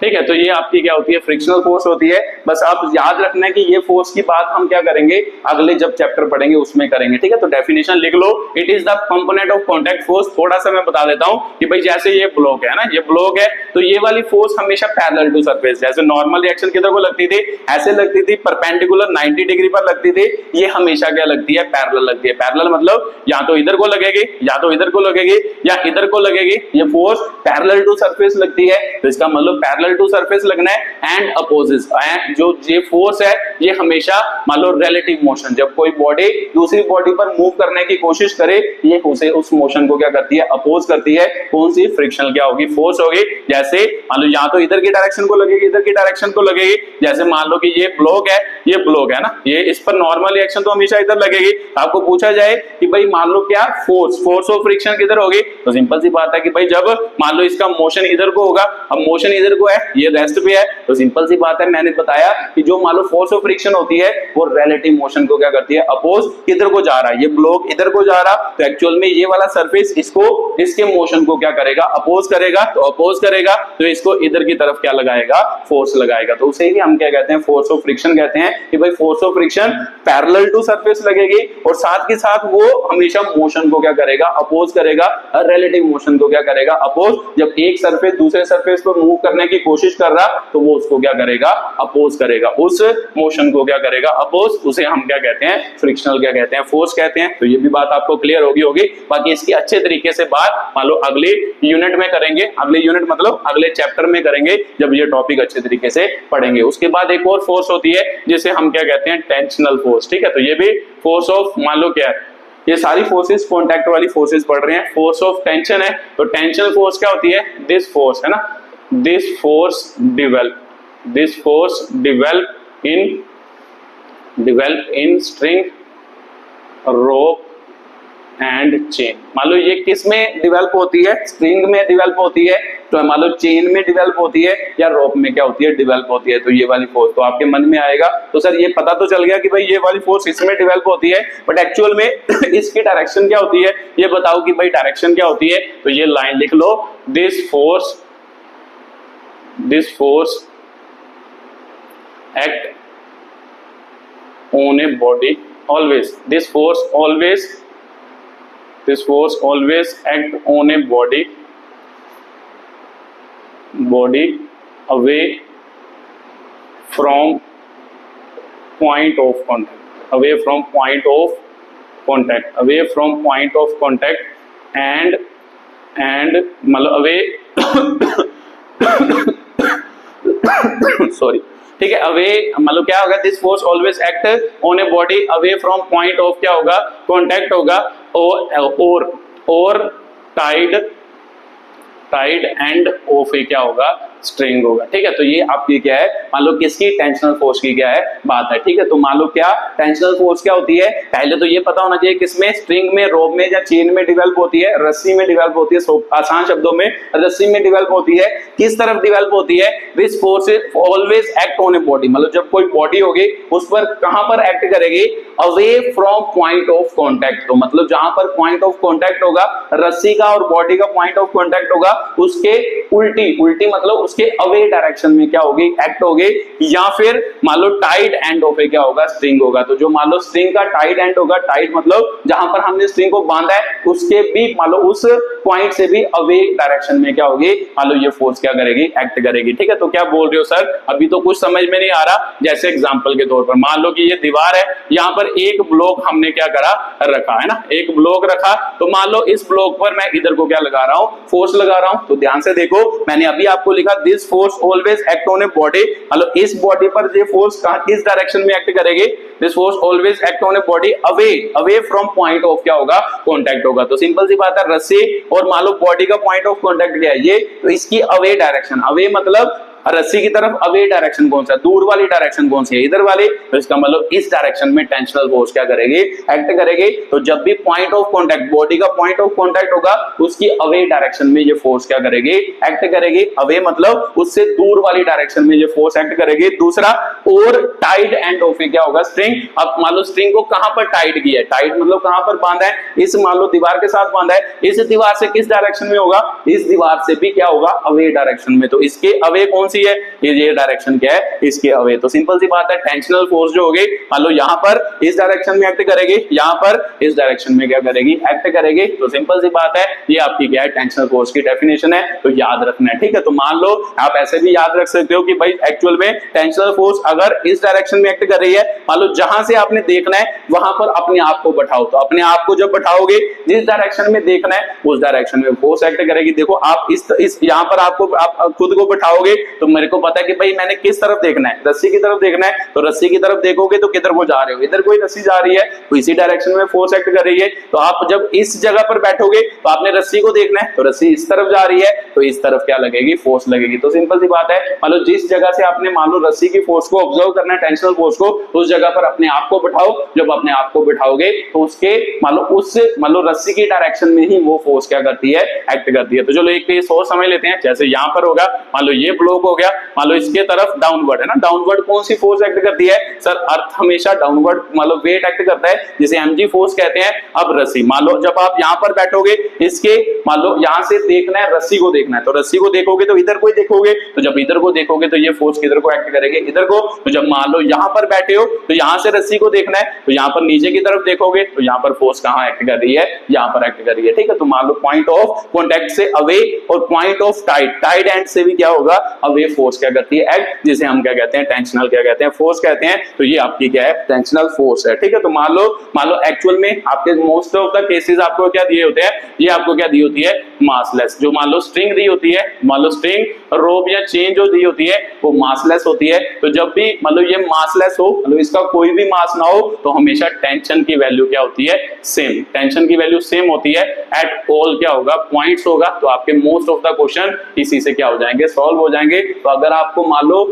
ठीक है। तो ये आपकी क्या होती है, फ्रिक्शनल फोर्स होती है। बस आप याद रखना है कि ये फोर्स की बात हम क्या करेंगे, अगले जब चैप्टर पढ़ेंगे उसमें करेंगे, ठीक है। तो डेफिनेशन लिख लो, it is the component of contact force. थोड़ा सा मैं बता देता हूं कि भाई जैसे ये ब्लॉक है ना, ये ब्लॉक है, तो ये वाली फोर्स हमेशा पैरेलल टू सरफेस, जैसे नॉर्मल रिएक्शन किधर को लगती थी, ऐसे लगती थी, परपेंडिकुलर 90 डिग्री पर लगती थी, ये हमेशा क्या लगती है, पैरेलल लगती है। पैरेलल मतलब या तो इधर को लगेगी, या तो इधर को लगेगी, या इधर को लगेगी। ये फोर्स पैरेलल टू सरफेस लगती है। तो इसका मतलब पैरेलल पैरेलल टू सरफेस लगना है एंड अपोजिट। जो ये फोर्स है ये हमेशा मान लो रिलेटिव मोशन, जब कोई बॉडी दूसरी बॉडी पर मूव करने की कोशिश करे ये उसे उस मोशन को क्या करती है, अपोज करती है। कौन सी? फ्रिक्शनल क्या होगी, फोर्स होगी। जैसे मान लो यहाँ तो इधर की डायरेक्शन को लगेगी, इधर की डायरेक्शन को लगेगी। जैसे मान लो कि ये ब्लॉक है, ये ब्लॉक है ना, ये इस पर नॉर्मल रिएक्शन तो हमेशा इधर लगेगी। आपको पूछा जाए कि भाई मान लो क्या फोर्स ऑफ फ्रिक्शन किधर होगी, तो सिंपल सी बात है कि भाई जब मान लो इसका मोशन इधर को होगा, अब मोशन इधर को है, ये रेस्ट पे है, तो सिंपल सी बात है मैंने बताया कि जो मान लो फोर्स ऑफ फ्रिक्शन होती है वो रिलेटिव मोशन को क्या करती है, अपोज। किधर को जा रहा है, ये ब्लॉक इधर को जा रहा, तो एक्चुअल में ये वाला सरफेस इसको इसके मोशन को क्या करेगा, अपोज करेगा। तो अपोज करेगा तो इसको इधर की तरफ क्या लगाएगा, फोर्स लगाएगा। तो उसे ही हम क्या कहते हैं, फोर्स ऑफ फ्रिक्शन कहते हैं कि भाई force of friction parallel to surface लगेगी और साथ के साथ वो हमेशा मोशन को क्या करेगा, अपोज करेगा। रिलेटिव मोशन को क्या करेगा, अपोज। जब एक सरफेस दूसरे सरफेस पर मूव करने की कोशिश कर रहा तो वो उसको क्या करेगा, अपोज करेगा, उस मोशन को क्या करेगा, अपोज। उसे हम क्या कहते हैं, फ्रिक्शनल क्या कहते हैं, फोर्स कहते हैं। तो ये भी बात आपको क्लियर होगी। बाकी इसकी अच्छे तरीके से बात मान लो अगले यूनिट में करेंगे, अगले यूनिट मतलब अगले चैप्टर में करेंगे जब ये टॉपिक अच्छे तरीके से पढ़ेंगे। उसके बाद एक और फोर्स होती है जिसे हम क्या कहते हैं, टेंशनल फोर्स। ठीक है, तो ये भी फोर्स ऑफ मान लो क्या है, ये सारी फोर्सेस कॉन्टैक्ट वाली फोर्सेस पढ़ रहे हैं। फोर्स ऑफ टेंशन है, तो टेंशनल फोर्स क्या होती है, दिस फोर्स है ना, this force develop in string, rope and chain. मान लो ये किस में डिवेल्प होती है, स्ट्रिंग में डिवेल्प होती है, तो मान लो चेन में डिवेल्प होती है, या रोप में क्या होती है, डिवेल्प होती है। तो ये वाली फोर्स तो आपके मन में आएगा, तो सर ये पता तो चल गया कि भाई ये वाली फोर्स इसमें डिवेल्प होती है, बट एक्चुअल में इसकी डायरेक्शन क्या होती है, ये बताओ कि भाई डायरेक्शन क्या होती है। तो ये लाइन लिख लो, this force act on a body always, this force always act on a body away from point of contact and मतलब away sorry, ठीक है, अवे मतलब क्या होगा, this force always act on a body away from point of क्या होगा, कॉन्टैक्ट होगा, और टाइड एंड ऑफ ए क्या होगा, स्ट्रिंग होगा। ठीक है, तो ये आपकी क्या है, मान लो किसकी, टेंशनल फोर्स की क्या है बात है। ठीक है, तो मान लो क्या टेंशनल फोर्स क्या होती है, पहले तो ये पता होना चाहिए किसमें, स्ट्रिंग में, रोप में या चेन में डिवेल्प होती है, रस्सी में डिवेल्प होती है। आसान शब्दों में रस्सी में डिवेल्प होती है। किस तरफ डिवेल्प होती है, this force always act on a body, मतलब जब कोई बॉडी होगी उस पर कहां पर एक्ट करेगी, away from point of contact. तो मतलब जहां पर पॉइंट ऑफ कॉन्टैक्ट होगा, रस्सी का और बॉडी का पॉइंट ऑफ कॉन्टैक्ट होगा, उसके उल्टी मतलब उसके अवे डायरेक्शन में क्या होगी, एक्ट होगी। या फिर मान लो टाइड एंड ऑफ ए क्या होगा, स्ट्रिंग होगा। तो जो मान लो स्ट्रिंग का टाइड एंड होगा, टाइड मतलब जहां पर हमने स्ट्रिंग को बांधा है उसके भी मान लो उस पॉइंट से भी अवे डायरेक्शन में क्या होगी, मान लो ये फोर्स क्या करेगी, एक्ट करेगी। ठीक है, तो क्या बोल रहे हो सर, अभी तो कुछ समझ में नहीं आ रहा। जैसे एग्जांपल के तौर पर मान लो कि ये दीवार है, यहाँ पर एक ब्लॉक हमने क्या करा, रखा है ना, एक ब्लॉक रखा। तो मान लो इस ब्लॉक पर मैं इधर को क्या लगा रहा हूँ, फोर्स लगा रहा हूँ। तो ध्यान से देखो, मैंने अभी आपको लिखा this force always act on a body, मतलब इस बॉडी पर ये फोर्स किस डायरेक्शन में एक्ट करेगी, this force always act on a body away from point of क्या होगा, कॉन्टैक्ट होगा। तो सिंपल सी बात है, रस्सी और मान लो बॉडी का पॉइंट ऑफ कॉन्टैक्ट क्या है ये, तो इसकी अवे डायरेक्शन, अवे मतलब रस्सी की तरफ अवे डायरेक्शन कौन सा, दूर वाली डायरेक्शन कौन सी है, इधर वाली। तो इसका मतलब इस डायरेक्शन में टेंशनल फोर्स क्या करेगी, एक्ट करेगी। तो जब भी पॉइंट ऑफ कांटेक्ट, बॉडी का पॉइंट ऑफ कांटेक्ट होगा, उसकी अवे डायरेक्शन में ये फोर्स क्या करेगी, एक्ट करेगी। अवे मतलब उससे दूर वाली डायरेक्शन में ये फोर्स एक्ट करेगी। दूसरा, और टाइड एंड ऑफ क्या होगा, स्ट्रिंग। अब मान लो स्ट्रिंग को कहां पर टाइड किया है, टाइड मतलब कहां पर बांधा है, इस मान लो दीवार के साथ बांधा है, इस दीवार से किस डायरेक्शन में होगा, इस दीवार से भी क्या होगा, अवे डायरेक्शन में। तो इसके अवे कौन सी है, ये डायरेक्शन क्या है, इसके अवे। तो सिंपल सी बात है, टेंशनल फोर्स जो होगी, मान लो यहां पर इस डायरेक्शन में एक्ट करेगी, यहां पर इस डायरेक्शन में क्या करेगी, एक्ट करेगी। तो सिंपल सी बात है, ये आपकी क्या है, टेंशनल फोर्स की डेफिनेशन है। तो याद रखना है, ठीक है। तो मान लो आप ऐसे भी याद रख सकते हो कि भाई एक्चुअल में टेंशनल फोर्स अगर इस डायरेक्शन में एक्ट कर रही है, मान लो जहां से आपने देखना है वहां पर अपने आप को बैठाओ। तो अपने आप को जब बैठाओगे, जिस डायरेक्शन में देखना है उस डायरेक्शन में फोर्स एक्ट करेगी। देखो आप इस यहां पर आपको आप खुद को बैठाओगे तो तो मेरे को पता है कि भाई मैंने किस तरफ देखना है, रस्सी की तरफ देखना है, तो रस्सी की तरफ देखोगे तो किधर को जा रहे हो, इधर कोई रस्सी जा रही है तो इसी डायरेक्शन में फोर्स एक्ट कर रही है। तो आप जब इस जगह पर बैठोगे तो आपने रस्सी को देखना है, तो रस्सी इस तरफ जा रही है तो इस तरफ क्या लगेगी, फोर्स लगेगी। तो सिंपल सी बात है, मान लो जिस जगह से आपने मान लो रस्सी की फोर्स को ऑब्जर्व करना है, टेंशनल फोर्स को, उस जगह पर अपने आप को बिठाओ। जब अपने आप को बिठाओगे तो उसके मान लो रस्सी की डायरेक्शन में ही वो फोर्स क्या करती है, एक्ट करती है। तो चलो एक केस और समझ लेते हैं। जैसे यहां पर होगा, मान लो ये ब्लॉक हो गया, मान लो इसके तरफ डाउनवर्ड है ना, डाउनवर्ड कौन सी फोर्स एक्ट करती है सर, अर्थ हमेशा डाउनवर्ड मान लो वेट एक्ट करता है, जिसे mg फोर्स कहते हैं। अब रस्सी मान लो जब आप यहां पर बैठोगे, इसके मान लो यहां से देखना है, रस्सी को देखना है, तो रस्सी को देखोगे तो इधर को ही देखोगे, तो जब इधर को देखोगे तो ये फोर्स किधर को एक्ट करेंगे, इधर को। तो जब मान लो यहां पर बैठे हो तो यहां से रस्सी को देखना है, तो यहां पर नीचे की तरफ देखोगे तो यहां पर फोर्स कहां एक्ट कर रही है, यहां पर एक्ट कर रही है, ठीक है। तो मान लो पॉइंट ऑफ कॉन्टैक्ट से अवे और पॉइंट ऑफ टाइड एंड से भी क्या होगा, अवे फोर्स क्या करती है, एक्ट, जिसे हम क्या कहते हैं, टेंशनल क्या कहते हैं, फोर्स कहते हैं। तो ये आपकी क्या है, टेंशनल फोर्स है, ठीक है। तो मान लो एक्चुअल में आपके मोस्ट ऑफ द केसेस आपको क्या दिए होते हैं, ये आपको क्या दी होती है, मासलेस। जो मान लो स्ट्रिंग दी होती है, मान लो स्ट्रिंग, रोप या चेन जो दी होती है वो मासलेस होती है। तो जब भी मान लो ये मासलेस हो, मतलब इसका कोई भी मास ना हो, तो हमेशा टेंशन की वैल्यू क्या होती है, सेम। टेंशन की वैल्यू सेम होती है एट ऑल क्या होगा, पॉइंट्स होगा। तो आपके मोस्ट ऑफ द क्वेश्चन इसी से क्या हो जाएंगे, सॉल्व हो जाएंगे। तो अगर आपको मान लो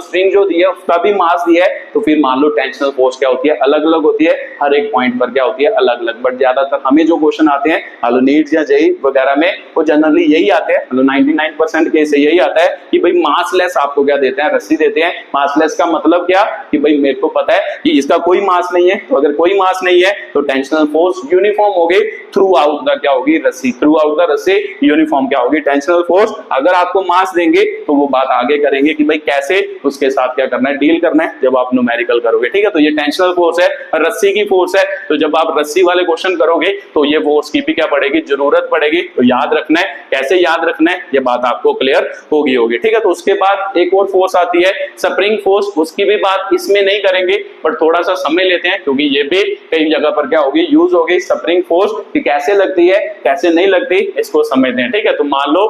स्ट्रिंग जो दी है उसका भी मास दिया है, तो फिर मान लो टेंशनल फोर्स क्या होती है, अलग अलग होती है, हर एक पॉइंट पर क्या होती है, अलग अलग। बट ज्यादातर हमें जो क्वेश्चन आते हैं मान लो नीट या जेईई वगैरह में, वो जनरली यही आते हैं, मतलब 99% केस यही आता है कि भाई मासलेस आपको क्या देते हैं, रस्सी देते हैं। मासलेस का मतलब क्या, कि भाई मेरे को पता है कि इसका कोई मास नहीं है, तो अगर कोई मास नहीं है तो टेंशनल फोर्स यूनिफॉर्म होगी थ्रू आउट द क्या होगी, रस्सी, थ्रू आउट द रस्सी यूनिफॉर्म क्या होगी, टेंशनल फोर्स। अगर आपको मास देंगे तो वो बात आगे करेंगे कि भाई कैसे उसके साथ क्या करना है, डील करना है, जब आप न्यूमेरिकल करोगे, ठीक है। तो ये टेंशनल फोर्स है, रस्सी की फोर्स है। तो जब आप रस्सी वाले क्वेश्चन करोगे तो ये फोर्स की भी क्या पड़ेगी, जरूरत पड़ेगी। तो याद रखना है, कैसे याद रखना है, ये बात आपको क्लियर होगी, ठीक है। तो उसके बाद एक और फोर्स आती है स्प्रिंग फोर्स, उसकी भी बात इसमें नहीं करेंगे, पर थोड़ा सा समय लेते हैं क्योंकि ये भी कई जगह पर क्या होगी, यूज होगी स्प्रिंग फोर्स, कि कैसे लगती है कैसे नहीं लगती, इसको समझते हैं, ठीक है। तो मान लो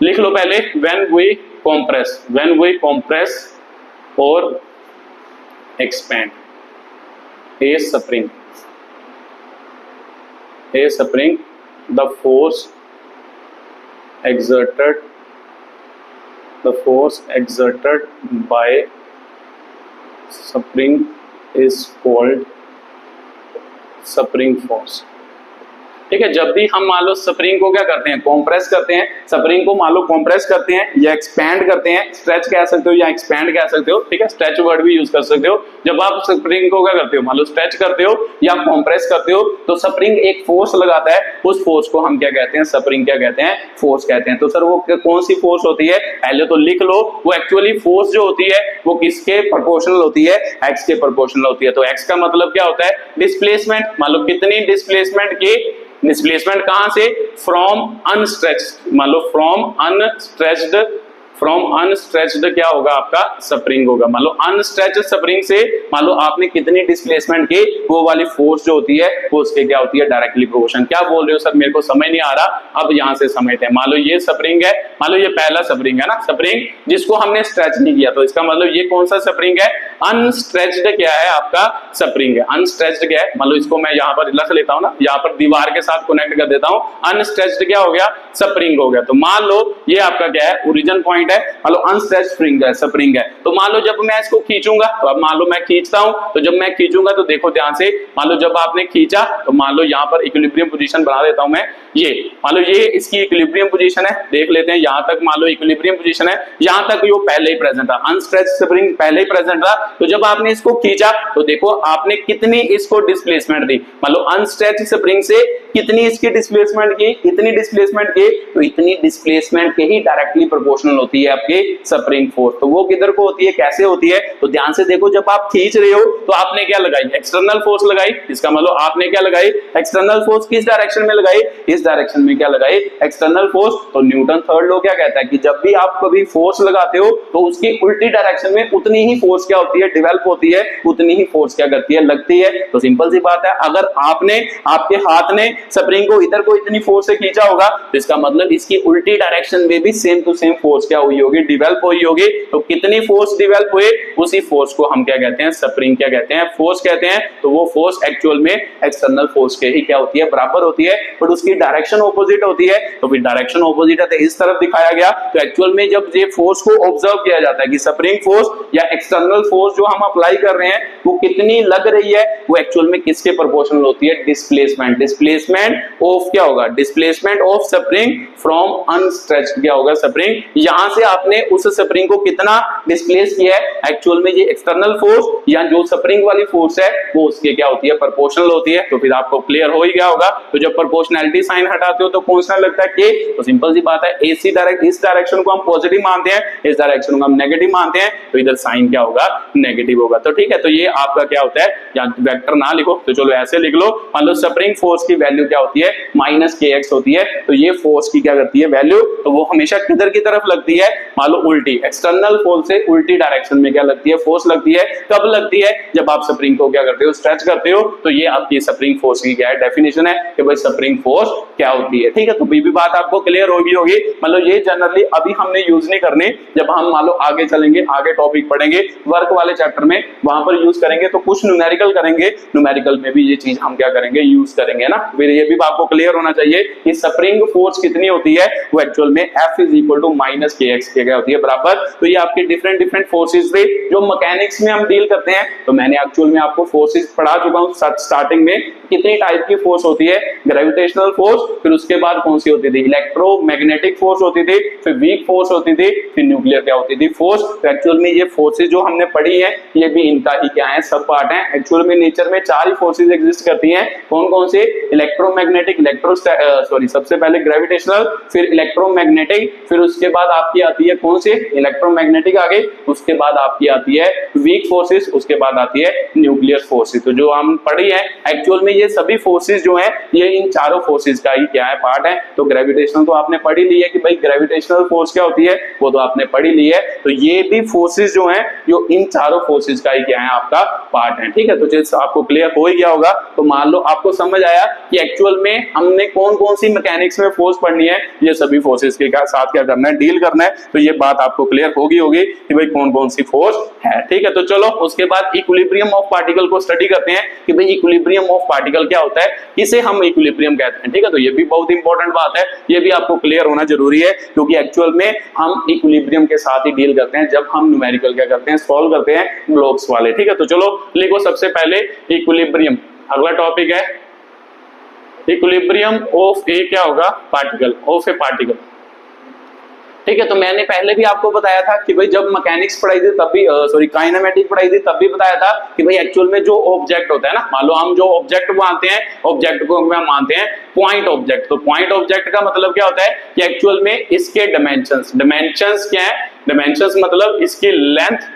लिख लो पहले, व्हेन वी कंप्रेस और expand a spring, the force exerted by spring is called spring force, ठीक है। जब भी हम मान लो स्प्रिंग को क्या करते हैं, कॉम्प्रेस करते हैं, स्प्रिंग को मान लो कॉम्प्रेस करते हैं या एक्सपैंड करते हैं, स्ट्रेच कह सकते हो या एक्सपैंड कह सकते हो, ठीक है, स्ट्रेच वर्ड भी यूज कर सकते हो। जब आप स्प्रिंग को क्या करते हो, मान लो स्ट्रेच करते हो या कॉम्प्रेस करते हो, तो स्प्रिंग एक फोर्स लगाता है, उस फोर्स को हम क्या कहते हैं, स्प्रिंग क्या कहते हैं, फोर्स कहते हैं। तो सर वो कौन सी फोर्स होती है, पहले तो लिख लो। वो एक्चुअली फोर्स जो होती है वो किसके प्रोपोर्शनल होती है, एक्स के प्रोपोर्शनल होती है। तो एक्स का मतलब क्या होता है, डिस्प्लेसमेंट। मान लो कितनी डिस्प्लेसमेंट की, डिस्प्लेसमेंट कहां से, फ्रॉम अनस्ट्रेच्ड, मान लो फ्रॉम अनस्ट्रेच्ड क्या होगा आपका, स्प्रिंग होगा। मान लो अनस्ट्रेच्ड स्प्रिंग से मान लो आपने कितनी डिस्प्लेसमेंट की, वो वाली फोर्स जो होती है वो उसके क्या होती है, डायरेक्टली प्रोपोर्शनल। क्या बोल रहे हो सर, मेरे को समझ नहीं आ रहा, अब यहां से समझते हैं। मान लो ये स्प्रिंग है, मान लो ये पहला स्प्रिंग है ना, स्प्रिंग जिसको हमने स्ट्रेच नहीं किया, तो इसका मतलब ये कौन सा स्प्रिंग है, अनस्ट्रेच्ड क्या है आपका स्प्रिंग है। अनस्ट्रेच्ड क्या है, मान लो इसको मैं यहाँ पर लिख लेता हूँ ना, यहाँ पर दीवार के साथ कनेक्ट कर देता हूँ, अनस्ट्रेच्ड क्या हो गया, स्प्रिंग हो गया। तो मान लो ये आपका क्या है, ओरिजिन पॉइंट है, मान लो अनस्ट्रेच्ड स्प्रिंग है। तो मान लो जब मैं इसको खींचूंगा, तो अब मान लो मैं खींचता हूं, तो जब मैं खींचूंगा तो देखो ध्यान से, मान लो जब आपने खींचा तो मान लो यहां पर इक्विलिब्रियम पोजीशन बना देता हूं मैं, ये मान लो ये इसकी इक्विलिब्रियम पोजीशन है, देख लेते हैं यहां तक, मान लो इक्विलिब्रियम पोजीशन है, यहां तक यो पहले ही प्रेजेंट था, अनस्ट्रेच्ड स्प्रिंग पहले ही प्रेजेंट था। तो जब आपने इसको खींचा तो देखो आपने कितनी इसको डिस्प्लेसमेंट दी, मान लो अनस्ट्रेच्ड स्प्रिंग से कितनी इसकी डिस्प्लेसमेंट की, इतनी डिस्प्लेसमेंट की, तो इतनी डिस्प्लेसमेंट के ही डायरेक्टली प्रोपोर्शनल होती है आपके स्प्रिंग फोर्स। तो वो किधर को होती है, कैसे होती है, तो ध्यान से देखो, जब आप खींच रहे हो तो आपने क्या लगाई, एक्सटर्नल फोर्स लगाई, इसका मतलब आपने क्या लगाई, एक्सटर्नल फोर्स। किस डायरेक्शन में लगाई, इस डायरेक्शन में क्या लगाई, एक्सटर्नल फोर्स। तो न्यूटन थर्ड लॉ क्या कहता है कि जब भी आप कभी फोर्स लगाते हो तो उसकी उल्टी डायरेक्शन में उतनी ही फोर्स क्या होती है, डेवलप होती है, उतनी ही फोर्स क्या करती है, लगती है। तो सिंपल सी बात है, अगर आपने आपके हाथ ने स्प्रिंग को इधर को इतनी फोर्स से खींचा होगा, तो इसका मतलब इसकी उल्टी डायरेक्शन में भी सेम टू सेम फोर्स क्या हुई होगी, डेवलप हुई होगी। तो कितनी फोर्स डेवलप हुई, उसी फोर्स को हम क्या कहते हैं, स्प्रिंग क्या कहते हैं, फोर्स कहते हैं। तो वो फोर्स एक्चुअल में एक्सटर्नल फोर्स के ही क्या होती है, बराबर होती है, बट उसकी डायरेक्शन ऑपोजिट होती है। तो फिर डायरेक्शन ऑपोजिट है तो इस तरफ दिखाया गया। तो एक्चुअल में जब ये फोर्स को ऑब्जर्व किया जाता है कि स्प्रिंग फोर्स या एक्सटर्नल फोर्स जो हम अप्लाई कर रहे हैं वो कितनी लग रही है, वो एक्चुअल में किसके प्रोपोर्शनल होती है, डिस्प्लेसमेंट, डिस्प्लेसमेंट ऑफ क्या होगा, displacement of spring from unstretched क्या होगा, स्प्रिंग। यहां से आपने उस स्प्रिंग को कितना डिस्प्लेस किया है, एक्चुअल में ये एक्सटर्नल फोर्स या जो स्प्रिंग वाली फोर्स है वो उसके क्या होती है, प्रोपोर्शनल होती है। तो फिर आपको क्लियर हो ही गया होगा। तो जब प्रोपोर्शनैलिटी साइन हटाते हो तो कांस्टेंट लगता है के, तो सिंपल सी बात है, एसी डायरेक्ट इस डायरेक्शन को हम पॉजिटिव मानते हैं, इस डायरेक्शन को हम नेगेटिव मानते हैं, तो इधर साइन क्या होगा, नेगेटिव होगा। तो ठीक है, तो ये आपका क्या होता है, या वेक्टर ना लिखो तो चलो ऐसे लिख लो, मान लो स्प्रिंग फोर्स की वैल्यू क्या होती है, माइनस के एक्स होती है। तो ये फोर्स की क्या करती है वैल्यू, तो वो हमेशा किधर की तरफ लगती है, मान लो उल्टी, एक्सटर्नल फोर्स से उल्टी डायरेक्शन में क्या लगती है, फोर्स लगती है। कब लगती है, जब आप स्प्रिंग को क्या करते हो, स्ट्रेच करते हो। तो ये आपकी स्प्रिंग फोर्स की क्या है, डेफिनेशन है कि भाई स्प्रिंग फोर्स क्या होती है। ठीक है, तो भी बात आपको क्लियर होगी मतलब ये जनरली अभी हमने यूज नहीं करनी, जब हम मान लो आगे चलेंगे, आगे टॉपिक पढ़ेंगे वर्क वाले चैप्टर में, वहां पर यूज करेंगे। तो कुछ न्यूमेरिकल करेंगे, न्यूमेरिकल में भी ये चीज हम क्या करेंगे, यूज करेंगे ना। फिर ये भी आपको क्लियर होना चाहिए कि स्प्रिंग फोर्स कितनी होती है, वो एक्चुअल में F is equal to minus K X क्या होती है, बराबर। तो ये आपके डिफरेंट डिफरेंट फोर्सेज थे जो मैकेनिक्स में हम डील करते हैं। तो मैंने एक्चुअल में आपको फोर्सेज पढ़ा चुका हूं स्टार्टिंग में, कितनी टाइप की फोर्स होती है, ग्रेविटेशनल फोर्स, फिर उसके बाद कौन सी होती थी, इलेक्ट्रोमैग्नेटिक फोर्स होती थी, फिर वीक फोर्स होती थी, फिर न्यूक्लियर क्या होती थी, फोर्स। तो एक्चुअल में ये फोर्सेज जो हमने पढ़ी है ये भी इनका ही क्या है, सब पार्ट है। एक्चुअल में नेचर में चार ही फोर्सेज एग्जिस्ट करती हैं, कौन कौन से, इलेक्ट्रोमैग्नेटिक, सबसे पहले ग्रेविटेशनल, फिर इलेक्ट्रोमैग्नेटिक, फिर उसके बाद आपकी आती है कौन सी, इलेक्ट्रोमैग्नेटिक आगे, उसके बाद आपकी आती है वीक फोर्सेस, उसके बाद आती है न्यूक्लियर फोर्सेस। तो जो हम पढ़ी है एक्चुअल में ये सभी फोर्सेस जो है ये इन चारों फोर्सेस का ही क्या है, पार्ट है। तो ग्रेविटेशनल तो आपने पढ़ी ली है कि भाई ग्रेविटेशनल फोर्स क्या होती है, वो तो आपने पढ़ी ली है। तो ये भी फोर्सेस जो है जो इन चारों फोर्सेस का ही क्या है, आपका पार्ट है। ठीक है, तो जैसे आपको क्लियर हो ही गया होगा। तो मान लो आपको समझ आया कि एक्चुअल में हमने कौन कौन सी मैकेनिक्स में फोर्स पढ़नी है, ये सभी फोर्सेस के साथ क्या करना है, डील करना है। तो ये बात आपको क्लियर होगी कि भाई कौन कौन सी फोर्स है। ठीक है, तो चलो उसके बाद इक्विलिब्रियम ऑफ पार्टिकल को स्टडी करते हैं कि भाई इक्विलिब्रियम ऑफ पार्टिकल क्या होता है, इसे हम इक्विलिब्रियम कहते हैं। ठीक है, तो ये भी बहुत इंपॉर्टेंट बात है, ये भी आपको क्लियर होना जरूरी है, क्योंकि एक्चुअल में हम इक्विलिब्रियम के साथ ही डील करते हैं जब हम न्यूमेरिकल क्या करते हैं, सॉल्व करते हैं ब्लॉक्स वाले। ठीक है, तो चलो लिखो सबसे पहले इक्विलिब्रियम, अगला टॉपिक है इक्विलिब्रियम ऑफ ए क्या होगा, पार्टिकल, ऑफ ए पार्टिकल। ठीक है, तो मैंने पहले भी आपको बताया था कि भाई जब मैकेनिक्स पढ़ाई थी तब भी काइनेमेटिक पढ़ाई थी तब भी बताया था कि भाई एक्चुअल में जो ऑब्जेक्ट होता है ना, मान लो हम जो ऑब्जेक्ट मानते हैं, ऑब्जेक्ट को हम मानते हैं पॉइंट ऑब्जेक्ट। तो पॉइंट ऑब्जेक्ट का मतलब क्या होता है कि एक्चुअल में इसके डायमेंशंस क्या है, डायमेंशंस मतलब इसकी लेंथ,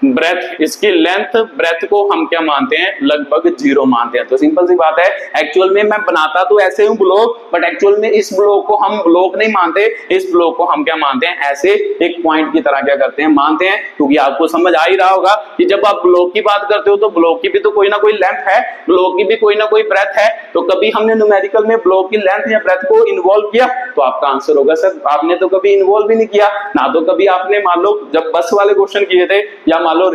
ब्रेथ, इसकी लेंथ ब्रेथ को हम क्या मानते हैं, लगभग 0 मानते हैं। तो सिंपल सी बात है, एक्चुअल में मैं बनाता तो ऐसे हूं ब्लॉक, बट एक्चुअल में इस ब्लॉक को हम ब्लॉक नहीं मानते, इस ब्लॉक को हम क्या मानते हैं, ऐसे एक पॉइंट की तरह क्या करते हैं, मानते हैं। क्योंकि आपको समझ आ ही रहा होगा कि जब आप ब्लॉक की बात करते हो तो ब्लॉक की भी तो कोई ना कोई लेंथ है, ब्लॉक की भी कोई ना कोई ब्रेथ है। तो कभी हमने न्यूमेरिकल में ब्लॉक की लेंथ या ब्रेथ को इन्वॉल्व किया, तो आपका आंसर होगा सर आपने तो कभी इन्वॉल्व भी नहीं किया ना। तो कभी आपने मान लो जब बस वाले क्वेश्चन किए थे, या मान लो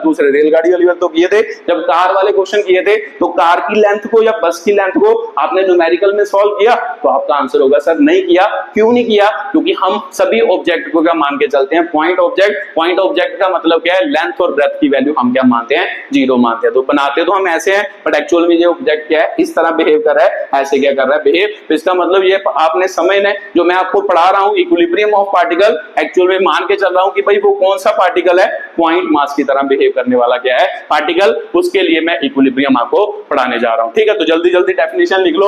दूसरे रेलगाड़ी वाली बात तो किए थे, जब कार वाले क्वेश्चन किए थे, तो कार की लेंथ को या बस की लेंथ को आपने न्यूमेरिकल में सॉल्व किया, तो आपका आंसर होगा सर नहीं किया। क्यों नहीं किया, क्योंकि हम सभी ऑब्जेक्ट को क्या मान के चलते हैं, पॉइंट ऑब्जेक्ट। पॉइंट ऑब्जेक्ट का मतलब क्या है, लेंथ और ब्रेथ की वैल्यू हम क्या मानते हैं, 0 मानते हैं। तो बनाते तो हम ऐसे हैं, बट एक्चुअल में ये ऑब्जेक्ट क्या है, इस तरह बिहेव कर रहा है, ऐसे क्या कर रहा है, बिहेव। तो इसका मतलब ये आपने समझना है, जो मैं आपको पढ़ा रहा हूं इक्विलिब्रियम ऑफ पार्टिकल, एक्चुअल में मान के चल रहा हूं कि भाई वो कौन सा पार्टिकल है, पॉइंट मास की तरह बिहेव करने वाला क्या है, पार्टिकल। उसके लिए मैं इक्विलिब्रियम आपको पढ़ाने जा रहा हूं। ठीक है, तो जल्दी जल्दी डेफिनेशन लिख लो।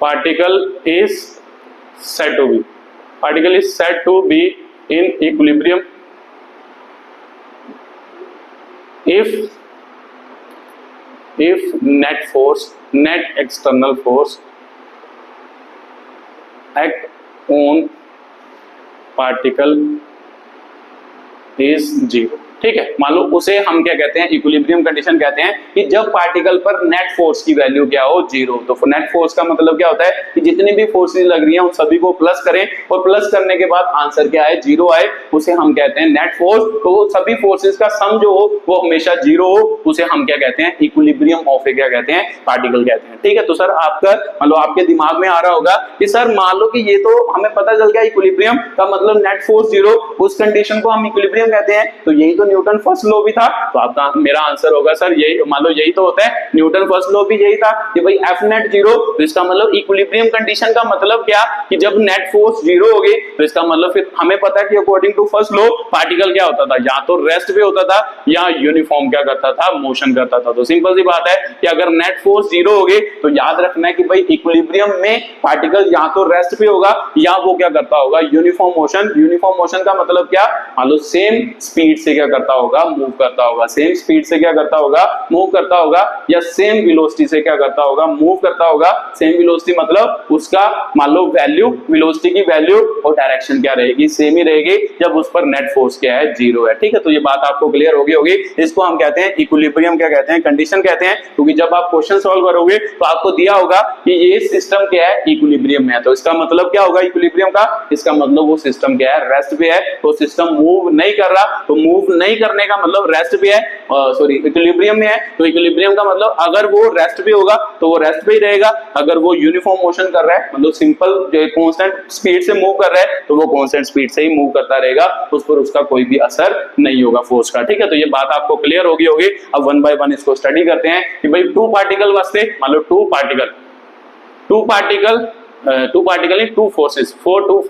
Particle is said to be, particle is said to be in equilibrium if net force, net external force act on particle is 0। ठीक है, मान लो उसे हम क्या कहते हैं, इक्विलिब्रियम कंडीशन कहते हैं कि जब पार्टिकल पर नेट फोर्स की वैल्यू क्या हो, जीरो। तो नेट फोर्स का मतलब क्या होता है कि जितनी भी फोर्सेस लग रही हैं उन सभी को प्लस करें और प्लस करने के बाद आंसर क्या आए, जीरो आए, उसे हम कहते हैं नेट फोर्स। तो सभी फोर्सेस का सम जो हो वो हमेशा जीरो हो, उसे हम क्या कहते हैं, इक्विलिब्रियम ऑफ ए क्या कहते हैं, पार्टिकल कहते हैं। ठीक है, तो सर आपका मान लो आपके दिमाग में आ रहा होगा कि सर मान लो कि ये तो हमें पता चल गया इक्विलिब्रियम का मतलब नेट फोर्स जीरो, उस कंडीशन को हम इक्विलिब्रियम कहते हैं, तो यही तो न्यूटन फर्स्ट लॉ भी था। तो आपका मेरा आंसर होगा सर यही, मान लो यही तो होता है, न्यूटन फर्स्ट लॉ भी यही था कि भाई एफ नेट जीरो, तो इसका मतलब इक्विलिब्रियम कंडीशन का मतलब क्या कि जब नेट फोर्स जीरो हो गई तो इसका मतलब फिर हमें पता है कि according to first law particle क्या होता था, या तो रेस्ट पे होता था या यूनिफॉर्म क्या करता था, मोशन करता था। तो सिंपल सी बात है कि अगर नेट फोर्स जीरो हो गई तो याद रखना है कि भाई इक्विलिब्रियम में पार्टिकल या तो रेस्ट पे होगा या वो क्या करता होगा, यूनिफॉर्म मोशन। यूनिफॉर्म मोशन का मतलब क्या, मान लो सेम स्पीड से क्या करता होगा, मूव करता होगा, सेम स्पीड से क्या करता होगा, मूव करता होगा, या सेम वेलोसिटी से क्या करता होगा, मूव करता होगा। सेम वेलोसिटी मतलब उसका मान लो वैल्यू, वेलोसिटी की वैल्यू और डायरेक्शन क्या रहेगी, सेम ही रहेगी जब उस पर नेट फोर्स क्या है, जीरो है। ठीक है, तो ये बात आपको क्लियर होगी। इसको हम कहते हैं इक्विलिब्रियम क्या कहते हैं, कंडीशन कहते हैं, क्योंकि जब आप क्वेश्चन सॉल्व करोगे तो आपको दिया होगा कि ये सिस्टम क्या है, इक्विलिब्रियम में है। तो इसका मतलब क्या होगा इक्विलिब्रियम का, इसका मतलब वो सिस्टम क्या है, रेस्ट पे है, तो सिस्टम मूव नहीं कर रहा। तो मूव नहीं करने का मतलब रेस्ट पे है, सॉरी इक्विलिब्रियम में है। तो इक्विलिब्रियम का मतलब अगर वो रेस्ट पे होगा तो वो रेस्ट पे ही रहेगा, अगर वो यूनिफॉर्म मोशन कर रहा है मतलब सिंपल जो कांस्टेंट स्पीड से मूव कर रहा है तो वो कांस्टेंट स्पीड से ही मूव करता रहेगा, उस पर उसका कोई भी असर नहीं होगा फोर्स का। ठीक है, तो ये बात आपको क्लियर होगी। अब वन बाय वन इसको स्टडी करते हैं कि भाई टू पार्टिकल वास्ते मान लो two particle in two forces, for two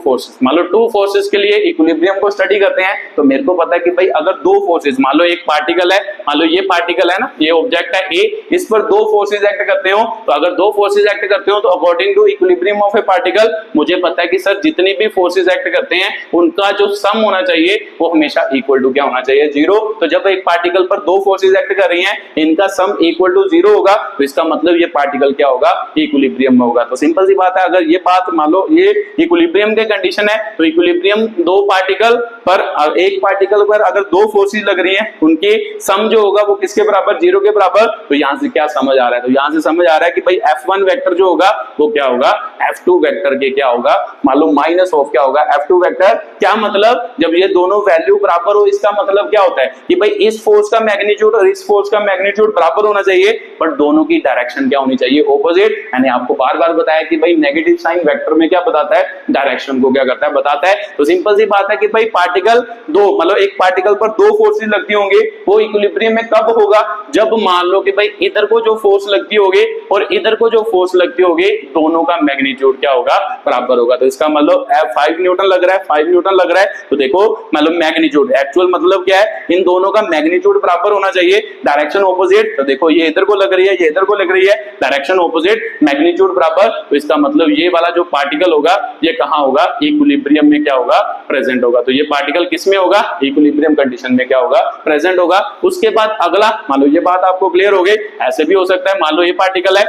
forces, मान लो टू फोर्सेस के लिए इक्विलिब्रियम को स्टडी करते हैं। तो मेरे को पता है कि भाई अगर दो फोर्सेस, मान लो एक पार्टिकल है, मान लो ये पार्टिकल है ना, ये ऑब्जेक्ट है ए, इस पर दो फोर्सेस एक्ट करते हो, तो अगर दो फोर्सेस एक्ट करते हो तो according to equilibrium of a particle मुझे पता है कि सर जितनी भी फोर्सेस एक्ट करते हैं उनका जो सम होना चाहिए वो हमेशा इक्वल टू क्या होना चाहिए, जीरो। तो जब एक पार्टिकल पर दो फोर्सेस एक्ट कर रही हैं, इनका सम इक्वल टू जीरो होगा, तो इसका मतलब ये पार्टिकल क्या होगा, इक्विलिब्रियम में होगा। तो सिंपल सी बात है, अगर ये बात मान लो ये इक्विलिब्रियम के कंडीशन है, तो इक्विलिब्रियम दो पार्टिकल पर, एक पार्टिकल पर अगर दो फोर्सेस लग रही हैं, उनके सम जो होगा वो किसके बराबर, जीरो के बराबर। तो यहां से क्या समझ आ रहा है, तो यहां से समझ आ रहा है कि भाई F1 वेक्टर जो होगा वो क्या होगा, F2 वेक्टर के क्या होगा, मान लो माइनस ऑफ क्या होगा, F2 वेक्टर। क्या मतलब, जब ये दोनों वैल्यू बराबर हो इसका मतलब क्या होता है कि भाई इस फोर्स का मैग्नीट्यूड और इस फोर्स का मैग्नीट्यूड बराबर होना चाहिए, बट दोनों की डायरेक्शन क्या होनी चाहिए, ऑपोजिट। मैंने आपको बार बार बताया कि भाई नेगेटिव साइन वेक्टर में क्या बताता है, डायरेक्शन को क्या करता है, बताता है। तो सिंपल सी बात है कि भाई पार्टिकल दो, मतलब एक पार्टिकल पर दो फोर्सेस लगती होंगी, वो इक्विलिब्रियम में कब होगा, जब मान लो कि भाई इधर को जो फोर्स लगती होगी और इधर को जो फोर्स लगती होगी, दोनों का मैग्नीट्यूड क्या होगा, बराबर होगा। तो इसका मतलब 5 न्यूटन लग रहा है, 5 न्यूटन लग रहा है, तो देखो मतलब मैग्नीट्यूड, एक्चुअल मतलब क्या है, इन दोनों का मैग्नीट्यूड बराबर होना चाहिए, डायरेक्शन ऑपोजिट। तो देखो ये इधर को लग रही है, ये इधर को लग रही है, डायरेक्शन ऑपोजिट, मैग्नीट्यूड बराबर। तो इसका मतलब ये वाला जो पार्टिकल होगा ये कहां होगा, इक्विलिब्रियम में क्या होगा, प्रेजेंट होगा। तो ये पार्टिकल किस में होगा, इक्विलिब्रियम कंडीशन में क्या होगा, प्रेजेंट होगा। उसके बाद अगला, मान लो ये बात आपको क्लियर हो गई, ऐसे भी हो सकता है, मान लो ये पार्टिकल है,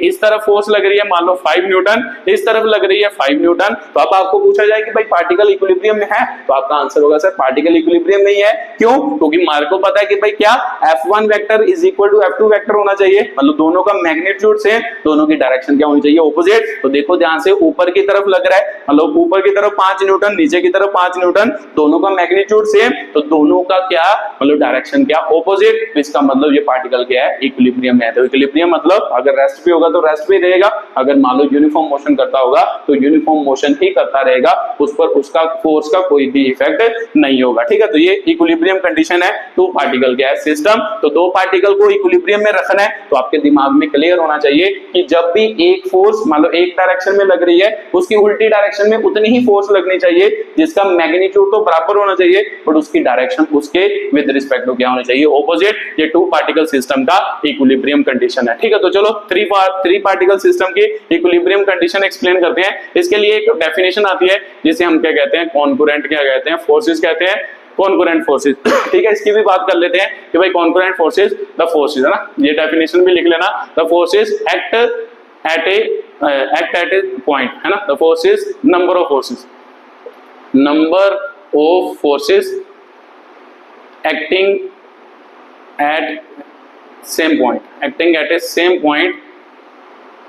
इस तरफ फोर्स लग रही है मान लो 5 न्यूटन, इस तरफ लग रही है 5 न्यूटन। तो अब आपको पूछा जाए कि भाई पार्टिकल इक्विलिब्रियम में है, तो आपका आंसर होगा सर पार्टिकल इक्विलिब्रियम में ही है। क्यों, क्योंकि मार को पता है कि भाई क्या F1 vector is equal to F2 vector होना चाहिए, मतलब दोनों का मैग्नीट्यूड से, दोनों की डायरेक्शन क्या होनी चाहिए, ऑपोजिट। तो देखो ध्यान से, ऊपर की तरफ लग रहा है, मतलब ऊपर की तरफ 5 न्यूटन, नीचे की तरफ 5 न्यूटन, दोनों का मैग्नीट्यूड सेम, तो दोनों का क्या मतलब डायरेक्शन क्या, ऑपोजिट। तो इसका मतलब ये पार्टिकल क्या है, इक्विलिब्रियम में है। तो इक्विलिब्रियम मतलब अगर रेस्ट पे होगा तो रेस्ट पे रहेगा, अगर मान लो यूनिफॉर्म मोशन करता होगा तो यूनिफॉर्म मोशन ही करता रहेगा, उस पर उसका फोर्स का कोई भी इफेक्ट नहीं होगा। ठीक है, तो ये इक्विलिब्रियम कंडीशन है टू पार्टिकल का सिस्टम। तो दो पार्टिकल को इक्विलिब्रियम में रखना है, तो आपके दिमाग में क्लियर होना चाहिए कि जब भी एक फोर्स मान लो एक डायरेक्शन में लग रही है, उसकी उल्टी डायरेक्शन में उतनी ही फोर्स लगनी चाहिए, जिसका मैग्नीट्यूड तो बराबर होना चाहिए, बट उसकी डायरेक्शन उसके विद रिस्पेक्ट टू क्या होनी चाहिए, ऑपोजिट। ये टू पार्टिकल सिस्टम का इक्विलिब्रियम कंडीशन है। ठीक है, तो चलो थ्री पार्टिकल सिस्टम की इक्विलिब्रियम कंडीशन एक्सप्लेन करते हैं। इसके लिए एक डेफिनेशन आती है जिसे हम क्या कहते हैं, कॉन्करेंट क्या कहते हैं, फोर्सेस कहते हैं, कॉन्करेंट फोर्सेस। ठीक है, इसकी भी बात कर लेते हैं कि भाई कॉन्करेंट फोर्सेस, द फोर्सेस है ना, ये डेफिनेशन भी लिख लेना, the forces act at a point है ना, the forces number of forces, number of forces acting eight same point, acting at A same point,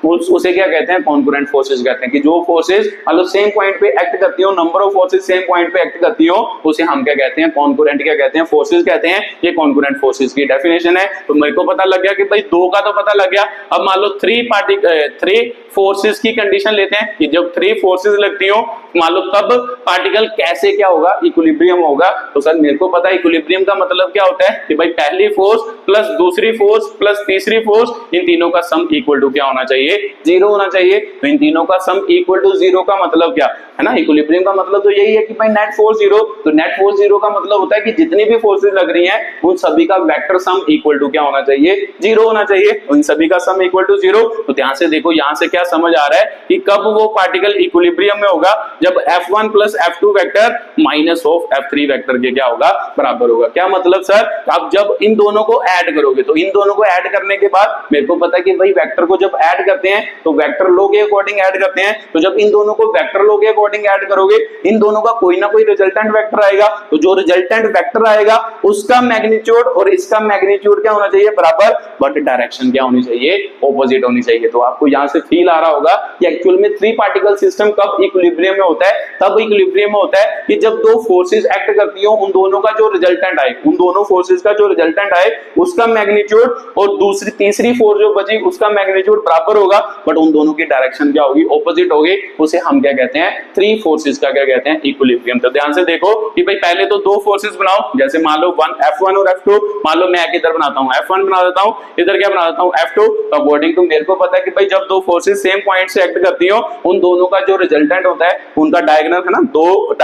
उसे क्या कहते हैं, कॉन्करेंट फोर्सेस कहते हैं। कि जो फोर्सेस मतलब सेम पॉइंट पे एक्ट करती हो, number of forces same point पे एक्ट करती हो, उसे हम क्या कहते हैं, कॉन्करेंट क्या कहते हैं, फोर्सेस कहते हैं। ये कॉन्करेंट फोर्सेस की डेफिनेशन है। तो मेरे को पता लग गया कि भाई दो का तो पता लग गया। अब मान लो थ्री फोर्सेस की कंडीशन लेते हैं कि जब थ्री फोर्सेस लगती हो, मान लो तब पार्टिकल कैसे क्या होगा, इक्विलिब्रियम होगा। तो सर मेरे को पता है इक्विलिब्रियम का मतलब क्या होता है कि भाई पहली फोर्स प्लस दूसरी फोर्स प्लस तीसरी फोर्स, इन तीनों का सम इक्वल टू क्या होना चाहिए, जीरो होना चाहिए। तो इन तीनों का सम इक्वल टू जीरो का मतलब क्या है ना, इक्विलिब्रियम का मतलब तो यही है कि भाई नेट फोर्स जीरो। तो नेट फोर्स जीरो का मतलब होता है कि जितनी भी फोर्सेस लग रही हैं उन सभी का वेक्टर सम इक्वल टू क्या होना चाहिए, जीरो होना चाहिए। उन सभी का सम इक्वल टू जीरो। तो ध्यान से देखो यहां से क्या समझ आ रहा है कि कब वो पार्टिकल इक्विलिब्रियम में होगा, जब F1 plus F2 vector minus of F3 vector के क्या होगा, बराबर होगा। क्या मतलब सर, अब जब इन दोनों को ऐड करोगे, तो इन दोनों को ऐड करने के बाद मेरे को पता है कि भाई वेक्टर को जब ऐड करते हैं तो वेक्टर लो के अकॉर्डिंग ऐड करते हैं। तो जब इन दोनों को वेक्टर लो के अकॉर्डिंग ऐड करोगे, इन दोनों का कोई ना कोई रिजल्टेंट वेक्टर आएगा। तो जो रिजल्टेंट वेक्टर आएगा उसका मैग्नीट्यूड और इसका मैग्नीट्यूड क्या होना चाहिए, बराबर, बट डायरेक्शन क्या होनी चाहिए, ऑपोजिट होनी चाहिए। तो आपको यहां से फील आ रहा होगा कि एक्चुअल में थ्री पार्टिकल सिस्टम कब इक्विलिब्रियम में होता है, तब इक्विलिब्रियम में होता है कि जब दो फोर्सेस एक्ट करती हो, उन दोनों का जो रिजल्टेंट आए, उन दोनों फोर्सेस का जो रिजल्टेंट आए उसका मैग्नीट्यूड और दूसरी तीसरी फोर्स जो बची उसका मैग्नीट्यूड बराबर होगा, बट उन दोनों की डायरेक्शन क्या होगी, ऑपोजिट होगी। उसे हम क्या कहते हैं, थ्री फोर्सेस का क्या कहते हैं, इक्विलिब्रियम। तो ध्यान से देखो कि भाई पहले तो दो फोर्सेस बनाओ, जैसे मान लो F1 और F2। मान लो मैं इधर बनाता हूं F1 बना देता हूं, इधर क्या बना देता हूं F2। तो अकॉर्डिंग टू मेरे को पता है कि भाई जब दो फोर्सेस सेम पॉइंट से एक्ट करती हो, उन दोनों का जो रिजल्टेंट होता है उनका डायगोनल है ना, दो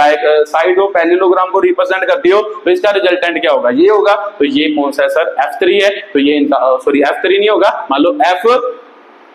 साइड ऑफ पैरेललोग्राम को रिप्रेजेंट करती हो, तो इसका रिजल्टेंट क्या होगा, ये होगा। तो ये कौन सा है सर, F3 है। तो ये इनका सॉरी F3 नहीं होगा, मान लो F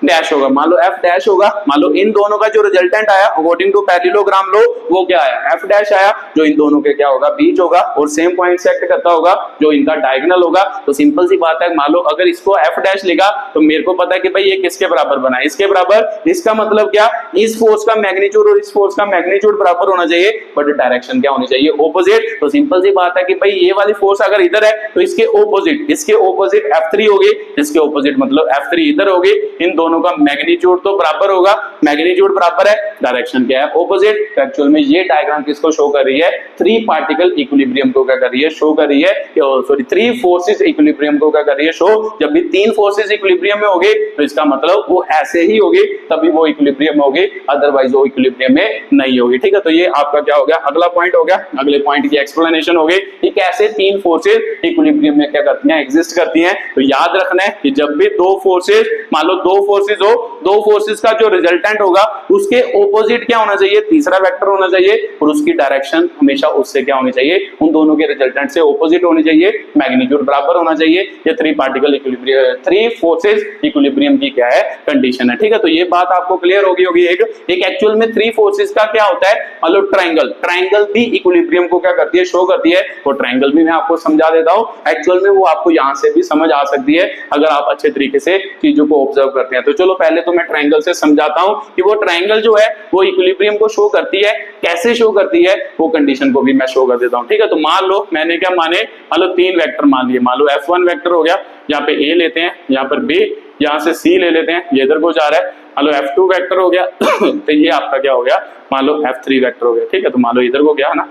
डैश होगा, मान लो F डैश होगा। मान लो इन दोनों का जो रिजल्टेंट आया अकॉर्डिंग टू पैरेललोग्राम लो, वो क्या आया, F डैश आया, जो इन दोनों के क्या होगा, बीच होगा और सेम पॉइंट से एक्ट करता होगा, जो इनका डायगोनल होगा। तो सिंपल सी बात है, मान लो अगर इसको F डैश लिखा तो मेरे को पता है कि भाई ये किसके बराबर बना है, इसके बराबर। इसका मतलब क्या, इस फोर्स का मैग्नीट्यूड और इस फोर्स का मैग्नीट्यूड बराबर होना चाहिए, बट डायरेक्शन क्या होनी चाहिए, ऑपोजिट। तो सिंपल सी बात है कि भाई ये वाली फोर्स अगर इधर है तो इसके ऑपोजिट F3 होगी, इसके ऑपोजिट मतलब F3 इधर होगी। इन दोनों का मैग्नीट्यूड तो बराबर होगा, मैग्नीट्यूड बराबर है, डायरेक्शन क्या है, ऑपोजिट। एक्चुअल में ये डायग्राम किसको शो कर रही है, थ्री पार्टिकल इक्विलिब्रियम को क्या कर रही है, शो कर रही है। सॉरी, थ्री फोर्सेस इक्विलिब्रियम को क्या कर रही है, शो। जब भी तीन फोर्सेस इक्विलिब्रियम में होगी तो इसका मतलब वो ऐसे ही होगी, तभी वो इक्विलिब्रियम में होगी, अदरवाइज वो इक्विलिब्रियम में नहीं होगी। ठीक है, तो ये आपका क्या हो गया, अगला पॉइंट हो गया। अगले पॉइंट की एक्सप्लेनेशन हो गई कि कैसे तीन फोर्सेस इक्विलिब्रियम में क्या करती हैं, एग्जिस्ट करती हैं। तो याद रखना है कि जब भी दो फोर्सेस, मान लो दो फोर्सेस हो, दो फोर्सेस का जो रिजल्टेंट होगा उसके ऑपोजिट क्या होना चाहिए, तीसरा वेक्टर होना चाहिए, और उसकी डायरेक्शन हमेशा उससे क्या होनी चाहिए, उन दोनों के रिजल्टेंट से ऑपोजिट होनी चाहिए, मैग्नीट्यूड बराबर होना चाहिए। ये three particle equilibrium, three forces equilibrium की क्या है, कंडीशन है। ठीक है, तो ये बात आपको क्लियर होगी एक एक्चुअल में थ्री फोर्सेस का क्या होता है, मतलब ट्रायंगल भी इक्विलिब्रियम को क्या करती है, शो करती है। और ट्रायंगल भी मैं आपको समझा देता हूं, एक्चुअल में वो आपको यहां से भी समझ आ सकती है अगर आप अच्छे तरीके से चीजों को ऑब्जर्व करते हैं। तो चलो पहले तो मैं ट्रायंगल से समझाता हूं कि वो ट्रायंगल जो है वो इक्विलिब्रियम को शो करती है, कैसे शो करती है, वो कंडीशन को भी मैं शो कर देता हूं। ठीक है, तो मान लो मैंने क्या माने, मान लो तीन वेक्टर मान लिए, मान लो F1 वेक्टर हो गया, यहाँ पे A लेते हैं, यहाँ पर B, यहाँ से C ले लेते हैं, ये इधर को जा रहा है। मान लो F2 वेक्टर हो गया तो ये आपका क्या हो गया, मान लो F3 वेक्टर हो गया। ठीक है, तो मान लो इधर को गया ना,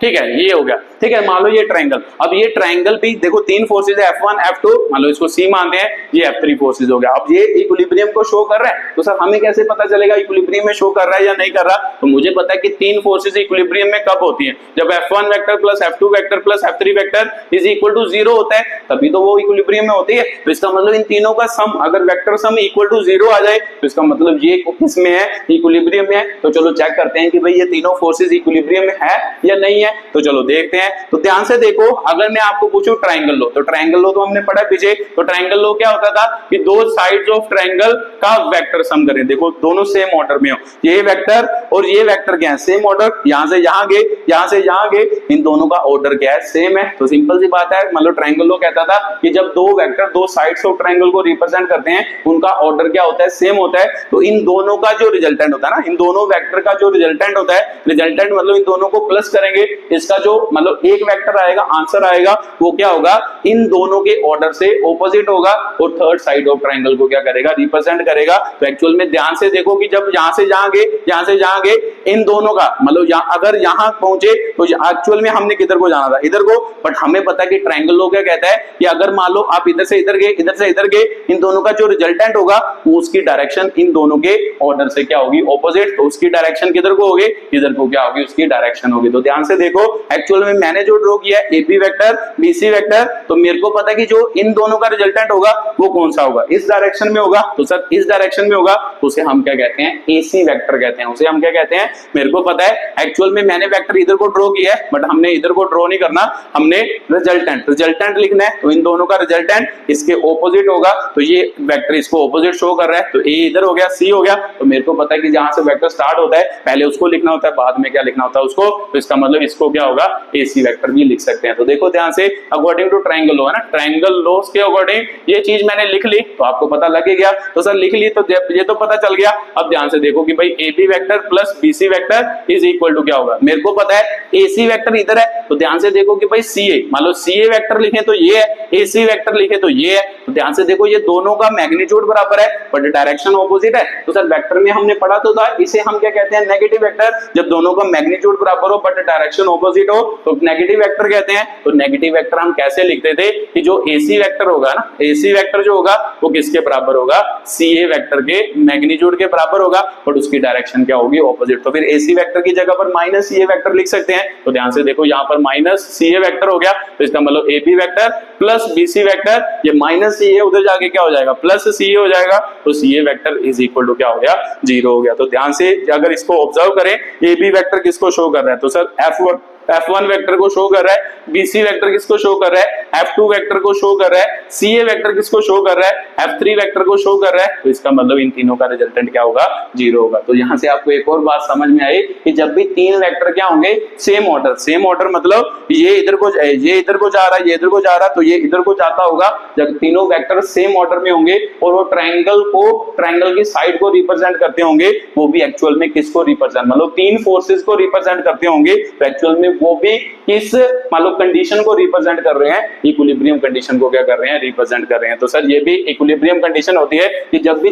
ठीक है, ये हो गया। ठीक है, मान लो ये ट्रायंगल, अब ये ट्रायंगल भी देखो तीन फोर्सेस है, F1 F2, मान लो इसको C मानते हैं, ये F3 फोर्सेस हो गया। अब ये इक्विलिब्रियम को शो कर रहा है, तो सर हमें कैसे पता चलेगा इक्विलिब्रियम में शो कर रहा है या नहीं कर रहा। तो मुझे पता है कि तीन फोर्सेस इक्विलिब्रियम में कब होती हैं, जब F1 vector plus F2 vector plus F3 vector is equal to 0 होता है, तभी तो वो इक्विलिब्रियम में होती है। तो इसका मतलब इन तीनों का सम, अगर वेक्टर सम इक्वल टू 0 आ जाए तो इसका मतलब ये किस में है, इक्विलिब्रियम में है। तो चलो चेक करते हैं कि भाई ये तीनों फोर्सेस इक्विलिब्रियम में है या नहीं है। है? तो चलो देखते हैं। तो ध्यान से देखो, अगर मैं आपको पूछूं ट्रायंगल लो, तो ट्रायंगल लो तो हमने पढ़ा पीछे। तो ट्रायंगल लो क्या होता था कि दो साइड्स ऑफ ट्रायंगल का वेक्टर सम करें। देखो दोनों सेम ऑर्डर में हो, ये वेक्टर और ये वेक्टर क्या है, सेम ऑर्डर, यहां से यहां गए, यहां से यहां गए, इन दोनों का ऑर्डर क्या है, सेम है। तो सिंपल सी बात है, मतलब ट्रायंगल लो कहता था कि जब दो वेक्टर दो साइड्स ऑफ ट्रायंगल को रिप्रेजेंट करते हैं, उनका ऑर्डर क्या होता है, सेम होता है। तो इन दोनों का जो रिजल्टेंट होता है ना, इन दोनों वेक्टर का जो रिजल्टेंट होता है, रिजल्टेंट मतलब इन दोनों को प्लस करेंगे, इसका जो मतलब एक वेक्टर आएगा, आंसर आएगा, वो क्या होगा, इन दोनों के ऑर्डर से ऑपोजिट होगा और थर्ड साइड ऑफ ट्रायंगल को क्या करेगा, रिप्रेजेंट करेगा। तो एक्चुअल में ध्यान से देखो कि जब यहां से जहां गए, यहां से जहां गए, इन दोनों का मतलब अगर यहां पहुंचे तो एक्चुअल में हमने किधर को जाना था, इधर को। बट हमें पता है कि ट्रायंगल लो क्या कहता है कि अगर मान लो आप इधर से इधर गए, इधर से इधर गए, इन दोनों का जो रिजल्टेंट होगा वो उसकी डायरेक्शन इन दोनों के ऑर्डर से क्या होगी, ऑपोजिट। तो उसकी डायरेक्शन किधर को होगी, इधर को क्या होगी, उसकी डायरेक्शन होगी। तो ध्यान से देखो, एक्चुअल में मैंने जो ड्रॉ किया है एबी वेक्टर बीसी वेक्टर, तो मेरे को पता है कि जो इन दोनों का रिजल्टेंट होगा वो कौन सा होगा, इस डायरेक्शन में होगा। तो सर इस डायरेक्शन में होगा तो उसे हम क्या कहते हैं, एसी वेक्टर कहते हैं। उसे हम क्या कहते हैं, मेरे को पता है एक्चुअल में मैंने वेक्टर इधर को ड्रॉ किया है, बट हमने इधर को ड्रॉ नहीं करना, हमने रिजल्टेंट लिखना है। तो इन दोनों का रिजल्टेंट इसके ऑपोजिट होगा, तो ये वेक्टर इसको ऑपोजिट शो कर रहा है। तो ए इधर हो गया, सी हो गया। तो मेरे को पता है कि जहां से वेक्टर स्टार्ट होता है पहले उसको लिखना होता है, बाद में क्या लिखना होता है उसको। तो इसका मतलब इसको क्या होगा, एसी वेक्टर भी लिख सकते हैं। तो देखो ध्यान से, अकॉर्डिंग टू ट्रायंगल लॉ है ना, ट्रायंगल लॉस के अकॉर्डिंग ये चीज मैंने लिख ली, तो आपको पता लग गया। तो सर लिख ली तो ये तो पता चल गया। अब ध्यान से देखो कि भाई AB vector plus BC vector is equal to क्या होगा, मेरे को पता है एसी वेक्टर इधर है। तो ध्यान से देखो कि भाई सीए, मान लो सीए वेक्टर लिखे तो ये है, एसी वेक्टर लिखे तो ये है। तो ध्यान से देखो ये दोनों का मैग्नीट्यूड बराबर है बट डायरेक्शन ऑपोजिट है। तो सर वेक्टर में हमने पढ़ा तो था, इसे हम क्या कहते हैं, नेगेटिव वेक्टर। जब दोनों का मैग्नीट्यूड बराबर हो बट डायरेक्शन ऑपोजिट हो तो नेगेटिव वेक्टर कहते हैं। तो नेगेटिव वेक्टर हम कैसे लिखते थे कि जो एसी वेक्टर होगा ना, एसी वेक्टर जो होगा वो किसके बराबर होगा, सीए वेक्टर के मैग्नीट्यूड के बराबर होगा, बट उसकी डायरेक्शन क्या होगी, ऑपोजिट। तो फिर एसी वेक्टर की जगह पर माइनस सीए वेक्टर लिख सकते हैं। तो ध्यान से देखो यहाँ पर माइनस सीए वेक्टर हो गया, तो इसका मतलब AB vector plus BC vector, ये माइनस सीए उधर जाके क्या हो जाएगा, प्लस सीए हो जाएगा। तो CA vector is equal to क्या हो गया, 0 हो गया। तो ध्यान से अगर इसको ऑब्जर्व करें, एबी वेक्टर किसको शो कर रहा है, तो सर F1 वेक्टर को शो कर रहा है, BC वेक्टर किसको शो कर रहा है, F2 वेक्टर को शो कर रहा है, CA वेक्टर किसको शो कर रहा है, F3 वेक्टर को शो कर रहा है। तो इसका मतलब इन तीनों का रिजल्टेंट क्या होगा, 0 होगा। तो यहां से आपको एक और बात समझ में आई कि जब भी तीन वेक्टर क्या होंगे, सेम ऑर्डर मतलब ये इधर को जा रहा है, ये इधर को जा रहा है, तो ये इधर को जाता होगा। जब तीनों वेक्टर सेम ऑर्डर में होंगे और वो ट्रायंगल की साइड को रिप्रेजेंट करते होंगे, वो भी एक्चुअल में किसको रिप्रेजेंट, मतलब तीन फोर्सेस को रिप्रेजेंट करते होंगे। तो एक्चुअल में वो भी किस मतलब कंडीशन को रिप्रेजेंट कर रहे हैं, इक्विलिब्रियम कंडीशन को क्या कर रहे हैं, रिप्रेजेंट कर रहे हैं। तो सर ये भी इक्विलिब्रियम कंडीशन होती है कि जब भी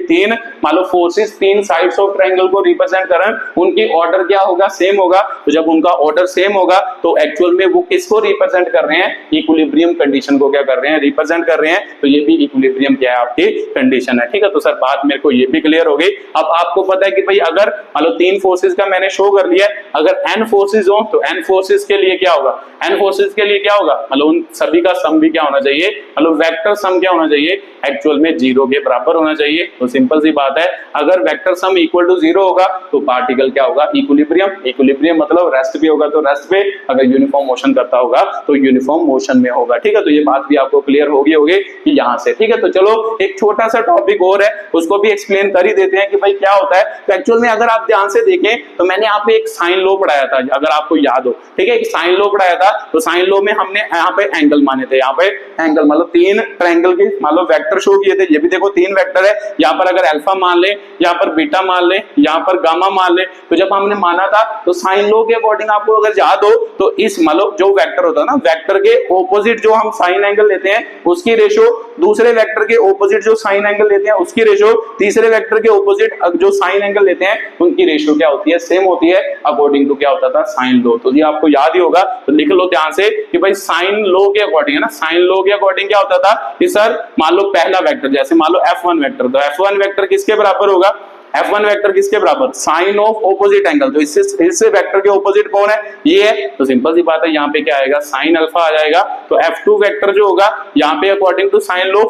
तीन मान लो फोर्सेस तीन साइड्स ऑफ ट्रायंगल को रिप्रेजेंट कर रहे हैं, उनकी ऑर्डर क्या होगा, सेम होगा। तो जब उनका ऑर्डर सेम होगा तो एक्चुअल में वो किसको रिप्रेजेंट कर रहे हैं, इक्विलिब्रियम कंडीशन को क्या कर रहे हैं, रिप्रेजेंट कर रहे हैं। तो ये भी इक्विलिब्रियम क्या है, आपकी कंडीशन है। ठीक है, तो सर बात मेरे को ये भी क्लियर हो गई। अब आपको पता है कि भाई अगर मान लो तीन फोर्सेस का मैंने शो कर लिया, अगर n फोर्सेस हो तो n फोर्सेस के लिए क्या होगा, n फोर्सेस के लिए क्या होगा, मतलब उन सभी का सम भी क्या होना चाहिए, मतलब वेक्टर सम क्या होना चाहिए, एक्चुअल में 0 के बराबर होना चाहिए। तो सिंपल सी बात है, अगर वेक्टर सम इक्वल टू 0 होगा तो पार्टिकल क्या होगा, इक्विलिब्रियम मतलब रेस्ट भी होगा तो रेस्ट पे, अगर यूनिफॉर्म मोशन करता होगा तो यूनिफॉर्म मोशन में होगा। ठीक है, तो ये बात भी आपको क्लियर होगी कि यहाँ से। ठीक है, तो चलो एक छोटा सा टॉपिक और है, उसको भी एक्सप्लेन कर ही देते हैं कि भाई क्या होता है। तो एक्चुअल में अगर आप ध्यान से देखें तो मैंने यहाँ पे एक साइन लॉ पढ़ाया था, अगर आपको याद हो। ठीक है, एक साइन लॉ पढ़ाया था। तो साइन लॉ में हमने यहाँ पे एंगल माने थे, यहाँ पे एंगल मतलब तीन ट्रायंगल के मान लो वेक्टर शो किए थे। ये भी देखो तीन वेक्टर है, यहाँ पर अगर अल्फा मान ले, यहाँ पर बीटा मान ले, यहाँ पर गामा मान ले। तो जब हमने माना था तो साइन लॉ के अकॉर्डिंग आपको अगर याद हो तो इस मतलब जो वेक्टर होता है ना, वेक्टर के ऑपोजिट जो हम साइन एंगल लेते हैं उसकी रेशो, दूसरे वेक्टर के ऑपोजिट जो साइन एंगल लेते हैं उसकी रेशो, तीसरे वेक्टर के ऑपोजिट जो साइन एंगल लेते हैं उनकी रेशो क्या होती है, सेम होती है, अकॉर्डिंग टू क्या होता था, साइन लॉ। तो ये आपको याद ही होगा, तो लिख लो ध्यान से कि भाई साइन लॉ के अकॉर्डिंग है ना, साइन लॉ के अकॉर्डिंग क्या होता था कि सर मान लो पहला वेक्टर, जैसे मान लो F1 वेक्टर, तो F1 वेक्टर किसके बराबर होगा, F1 वेक्टर किसके बराबर, साइन ऑफ ऑपोजिट एंगल। तो इससे वेक्टर के ऑपोजिट कौन है, ये है। तो सिंपल सी बात है, यहाँ पे क्या आएगा, साइन अल्फा आ जाएगा। तो F2 वेक्टर जो होगा यहाँ पे according to sign law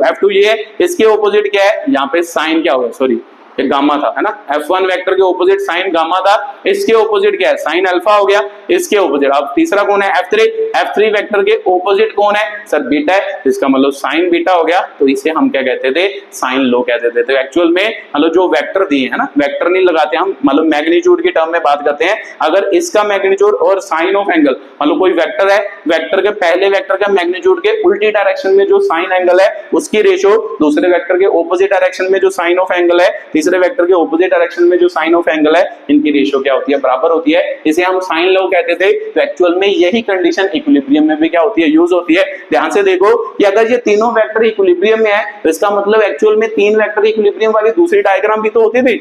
F2 ये है, इसके ऑपोजिट क्या है, यहाँ पे साइन क्या होगा, सॉरी ये गामा था, है ना। F1 वेक्टर के ऑपोजिट साइन गामा था, इसके ऑपोजिट क्या है, साइन अल्फा हो गया, इसके ऑपोजिट। अब तीसरा कौन है, F3 वेक्टर के ऑपोजिट कौन है सर, बीटा है, इसका मतलब साइन बीटा हो गया, तो इसे हम क्या कहते थे, साइन लो कहते थे। तो एक्चुअल में मतलब जो वेक्टर दिए है ना, वेक्टर नहीं लगाते हम, मतलब मैग्नीट्यूड की टर्म में बात करते हैं। अगर इसका मैग्नीट्यूड और साइन ऑफ एंगल, मतलब कोई वेक्टर है, वेक्टर के पहले वेक्टर का मैग्नीट्यूड के उल्टी डायरेक्शन में जो साइन एंगल है उसकी रेशो दूसरे वेक्टर के ऑपोजिट डायरेक्शन में जो साइन ऑफ एंगल है, तीसरे वेक्टर के ऑपोजिट डायरेक्शन में जो साइन ऑफ एंगल है, इनकी रेशो क्या होती है, बराबर होती है। इसे हम साइन लॉ कहते थे। तो एक्चुअल में यही कंडीशन इक्विलिब्रियम में भी क्या होती है, यूज होती है। ध्यान से देखो कि अगर ये तीनों वेक्टर इक्विलिब्रियम में है तो इसका मतलब एक्चुअल में तीन वेक्टर इक्विलिब्रियम वाली दूसरी डायग्राम भी तो होती थी।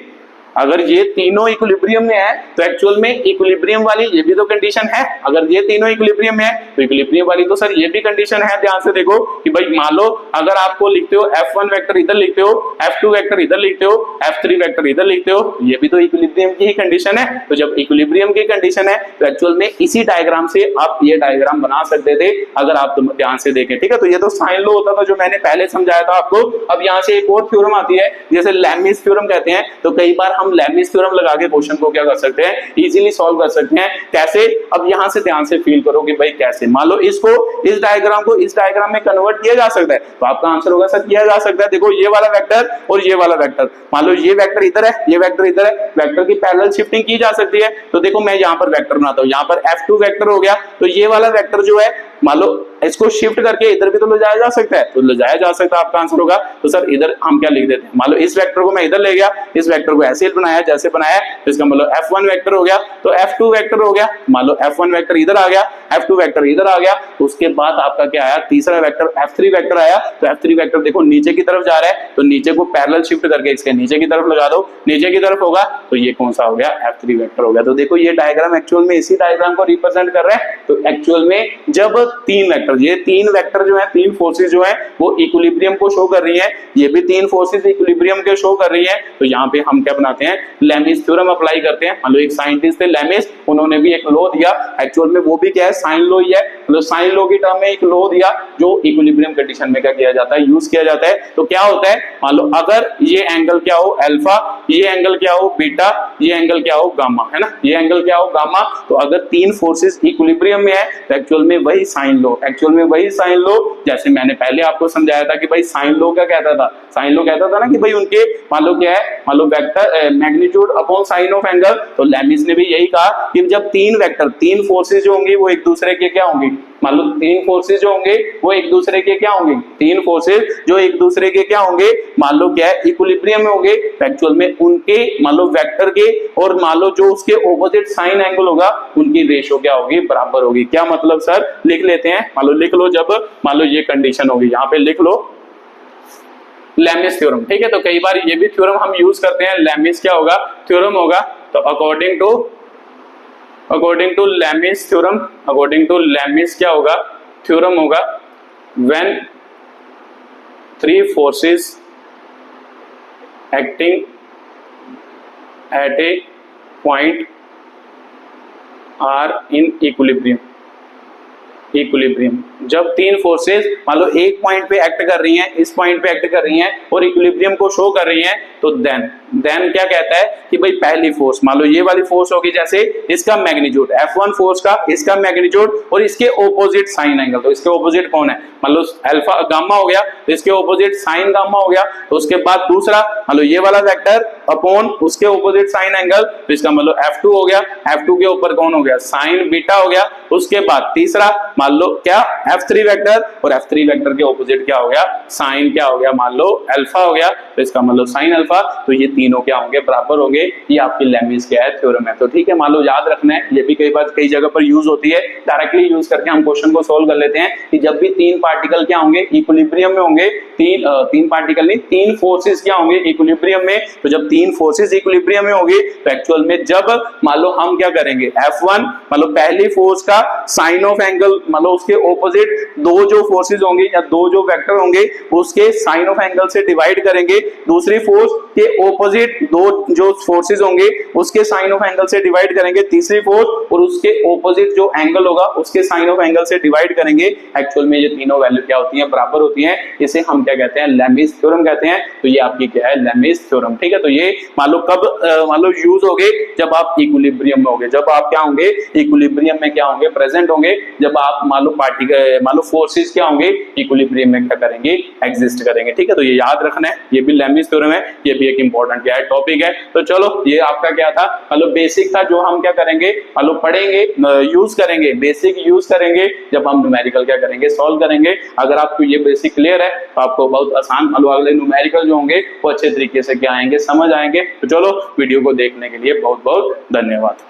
अगर ये तीनों इक्विलिब्रियम में है तो एक्चुअल में इक्विलिब्रियम वाली ये भी तो कंडीशन है। अगर ये तीनों इक्विलिब्रियम में है तो इक्विलिब्रियम वाली तो सर ये भी कंडीशन है। ध्यान से देखो कि भाई मान लो अगर आपको लिखते हो F1 वेक्टर इधर लिखते हो, F2 वेक्टर इधर लिखते हो, F3 वेक्टर इधर लिखते हो, ये भी तो इक्विलिब्रियम की ही कंडीशन है। तो जब इक्विलिब्रियम की कंडीशन है तो एक्चुअल में इसी डायग्राम से आप ये डायग्राम बना सकते थे अगर आप ध्यान से देखें, ठीक है। तो ये तो साइन लॉ होता था जो मैंने पहले समझाया था आपको। अब यहाँ से एक और थ्योरम आती है जैसे लैमिस थ्योरम कहते हैं। तो कई बार हम लैमिस थ्योरम लगा के क्वेश्चन को क्या कर सकते हैं, इजीली सॉल्व कर सकते हैं। कैसे, अब यहां से ध्यान से फील करो कि भाई कैसे, मान लो इसको इस डायग्राम को इस डायग्राम में कन्वर्ट किया जा सकता है। तो आपका आंसर होगा सर किया जा सकता है। देखो ये वाला वेक्टर और ये वाला वेक्टर, मान लो ये वेक्टर इधर है, ये वेक्टर इधर है, वेक्टर की पैरेलल शिफ्टिंग की जा सकती है। तो देखो मैं यहाँ पर वेक्टर बनाता हूँ, यहाँ पर F2 वेक्टर हो गया, तो ये वाला वेक्टर जो है मान लो इसको शिफ्ट करके इधर भी तो ले जाया जा सकता है, तो ले जाया जा सकता है। आपका आंसर होगा तो सर इधर हम क्या लिख देते हैं, मान लो इस वेक्टर को मैं इधर ले गया, इस वेक्टर को ऐसे बनाया जैसे बनाया, तो इसका मतलब F1 वेक्टर हो गया, तो F2 वेक्टर हो गया। मान लो F1 वेक्टर इधर आ गया, F2 वेक्टर इधर आ गया, तो उसके बाद आपका क्या आया, तीसरा वेक्टर F3 वेक्टर आया। तो F3 वेक्टर देखो नीचे की तरफ जा रहा है, तो नीचे को पैरेलल शिफ्ट करके इसके नीचे की तरफ लगा दो, नीचे की तरफ होगा, तो ये कौन सा हो गया, F3 वेक्टर हो गया। तो देखो ये डायग्राम एक्चुअल में इसी डायग्राम को रिप्रेजेंट कर रहा है। तो एक्चुअल में जब तीन वेक्टर, ये तीन वेक्टर जो है, तीन फोर्सेस जो है वो इक्विलिब्रियम को शो कर रही है, ये भी तीन फोर्सेस इक्विलिब्रियम के शो कर रही है। तो यहाँ पे हम क्या बनाते हैं, लैमिस थ्योरम अप्लाई करते हैं। मतलब एक साइंटिस्ट थे लैमिस, उन्होंने भी एक लॉ दिया, एक्चुअल में वो भी क्या है, साइन लॉ ही है। मतलब साइन लॉ की टर्म में एक लॉ दिया जो इक्विलिब्रियम कंडीशन में क्या किया जाता है, यूज किया जाता है। तो क्या होता है, मान लो अगर ये एंगल क्या हो अल्फा, ये एंगल क्या हो बीटा, ये एंगल क्या हो गामा, है ना, ये एंगल क्या हो गामा। तो अगर तीन फोर्सेस इक्विलिब्रियम में है तो एक्चुअल में वही साइन लॉ, एक्चुअल में वही साइन लॉ, जैसे मैंने पहले आपको समझाया था कि भाई साइन लॉ क्या कहता था, साइन लॉ कहता था ना कि भाई उनके मान लो क्या है, मान लो vector magnitude upon sine of angle. तो लैमिस ने भी यही कहा कि जब तीन वेक्टर, तीन फोर्सेस जो होंगी वो एक दूसरे के क्या होंगी, मान लो तीन फोर्सेस जो होंगे वो एक दूसरे के क्या होंगे, तीन फोर्सेस जो एक दूसरे के क्या होंगे, मान लो क्या है, इक्विलिब्रियम में होंगे। एक्चुअल में उनके मान लो वेक्टर के और मान लो जो उसके ऑपोजिट साइन एंगल होगा उनकी रेशो क्या होगी, बराबर होगी। क्या मतलब सर, लिख लेते हैं, मान लो लिख लो, जब मान लो ये कंडीशन होगी, यहाँ पे लिख लो लैमिस थ्योरम, ठीक है। तो कई बार ये भी थ्योरम हम यूज करते हैं। लैमिस क्या होगा, थ्योरम होगा। तो according to Lami's theorem, according to Lami's क्या होगा, थ्योरम होगा, when three forces acting at a point are in equilibrium, equilibrium जब तीन फोर्सेस मान लो एक पॉइंट पे एक्ट कर रही हैं, इस पॉइंट पे एक्ट कर रही हैं और इक्विलिब्रियम को शो कर रही हैं, तो देन क्या कहता है कि भाई पहली फोर्स, मान लो ये वाली फोर्स होगी, जैसे इसका मैग्नीट्यूड F1 फोर्स का, इसका मैग्नीट्यूड और इसके ऑपोजिट साइन एंगल, तो इसके ऑपोजिट कौन है, मान लो अल्फा गामा हो गया, तो इसके ऑपोजिट साइन गामा हो गया। तो उसके बाद दूसरा मान लो ये वाला वेक्टर अपॉन उसके ऑपोजिट साइन एंगल, तो इसका मान लो F2 हो गया, F2 के ऊपर कौन हो गया, साइन बीटा हो गया। उसके बाद तीसरा मान लो क्या, F3 वेक्टर और F3 वेक्टर के ऑपोजिट क्या हो गया, साइन क्या हो गया, मान लो अल्फा हो गया, तो इसका मतलब साइन अल्फा। तो ये तीनों क्या होंगे, बराबर होंगे। ये आपकी लैमिस क्या है, थ्योरम है। तो ठीक है, मान लो याद रखना है, ये भी कई बार कई जगह पर यूज होती है। डायरेक्टली यूज करके हम क्वेश्चन को सोल्व कर लेते हैं कि जब भी तीन पार्टिकल क्या होंगे, इक्विलिब्रियम में होंगे, तीन पार्टिकल नहीं, तीन फोर्सेस क्या होंगे, इक्विलिब्रियम में। तो जब तीन फोर्सेस इक्विलिब्रियम में होंगे तो एक्चुअल में जब मान लो हम क्या करेंगे, F1 मान लो पहली फोर्स का साइन ऑफ एंगल, मान लो उसके ऑपोजिट ऑपोजिट दो जो फोर्सेज होंगे या दो जो वेक्टर होंगे उसके साइन ऑफ एंगल से डिवाइड करेंगे, दूसरी फोर्स के ऑपोजिट दो जो फोर्सेज होंगे उसके साइन ऑफ एंगल से डिवाइड करेंगे, तीसरी फोर्स और उसके ऑपोजिट जो एंगल होगा उसके साइन ऑफ एंगल से डिवाइड करेंगे। एक्चुअल में ये तीनों वैल्यू क्या होती हैं, बराबर होती हैं। इसे हम क्या कहते हैं, लेमिस थ्योरम कहते हैं। तो ये आपकी क्या है, लेमिस थ्योरम। ठीक है, तो ये मान लो कब मान लो यूज होगे, जब आप इक्विलिब्रियम में होंगे, जब आप क्या होंगे, इक्विलिब्रियम में क्या होंगे, प्रेजेंट होंगे। जब आप मान लो फोर्सेस क्या होंगे, इक्विलिब्रियम में क्या करेंगे, एग्जिस्ट करेंगे। ठीक है, तो ये याद रखना है, ये भी लेमिस थ्योरम है, ये भी एक इंपॉर्टेंट क्या है, टॉपिक है। तो चलो ये आपका क्या था, मतलब बेसिक था, जो हम क्या करेंगे, मतलब पढ़ेंगे, यूज करेंगे, बेसिक यूज करेंगे जब हम न्यूमेरिकल क्या करेंगे, सॉल्व करेंगे। अगर आपको ये बेसिक क्लियर है तो आपको बहुत आसान, मतलब अगले न्यूमेरिकल जो होंगे वो अच्छे तरीके से क्या आएंगे, समझ आएंगे। तो चलो वीडियो को देखने के लिए बहुत बहुत धन्यवाद।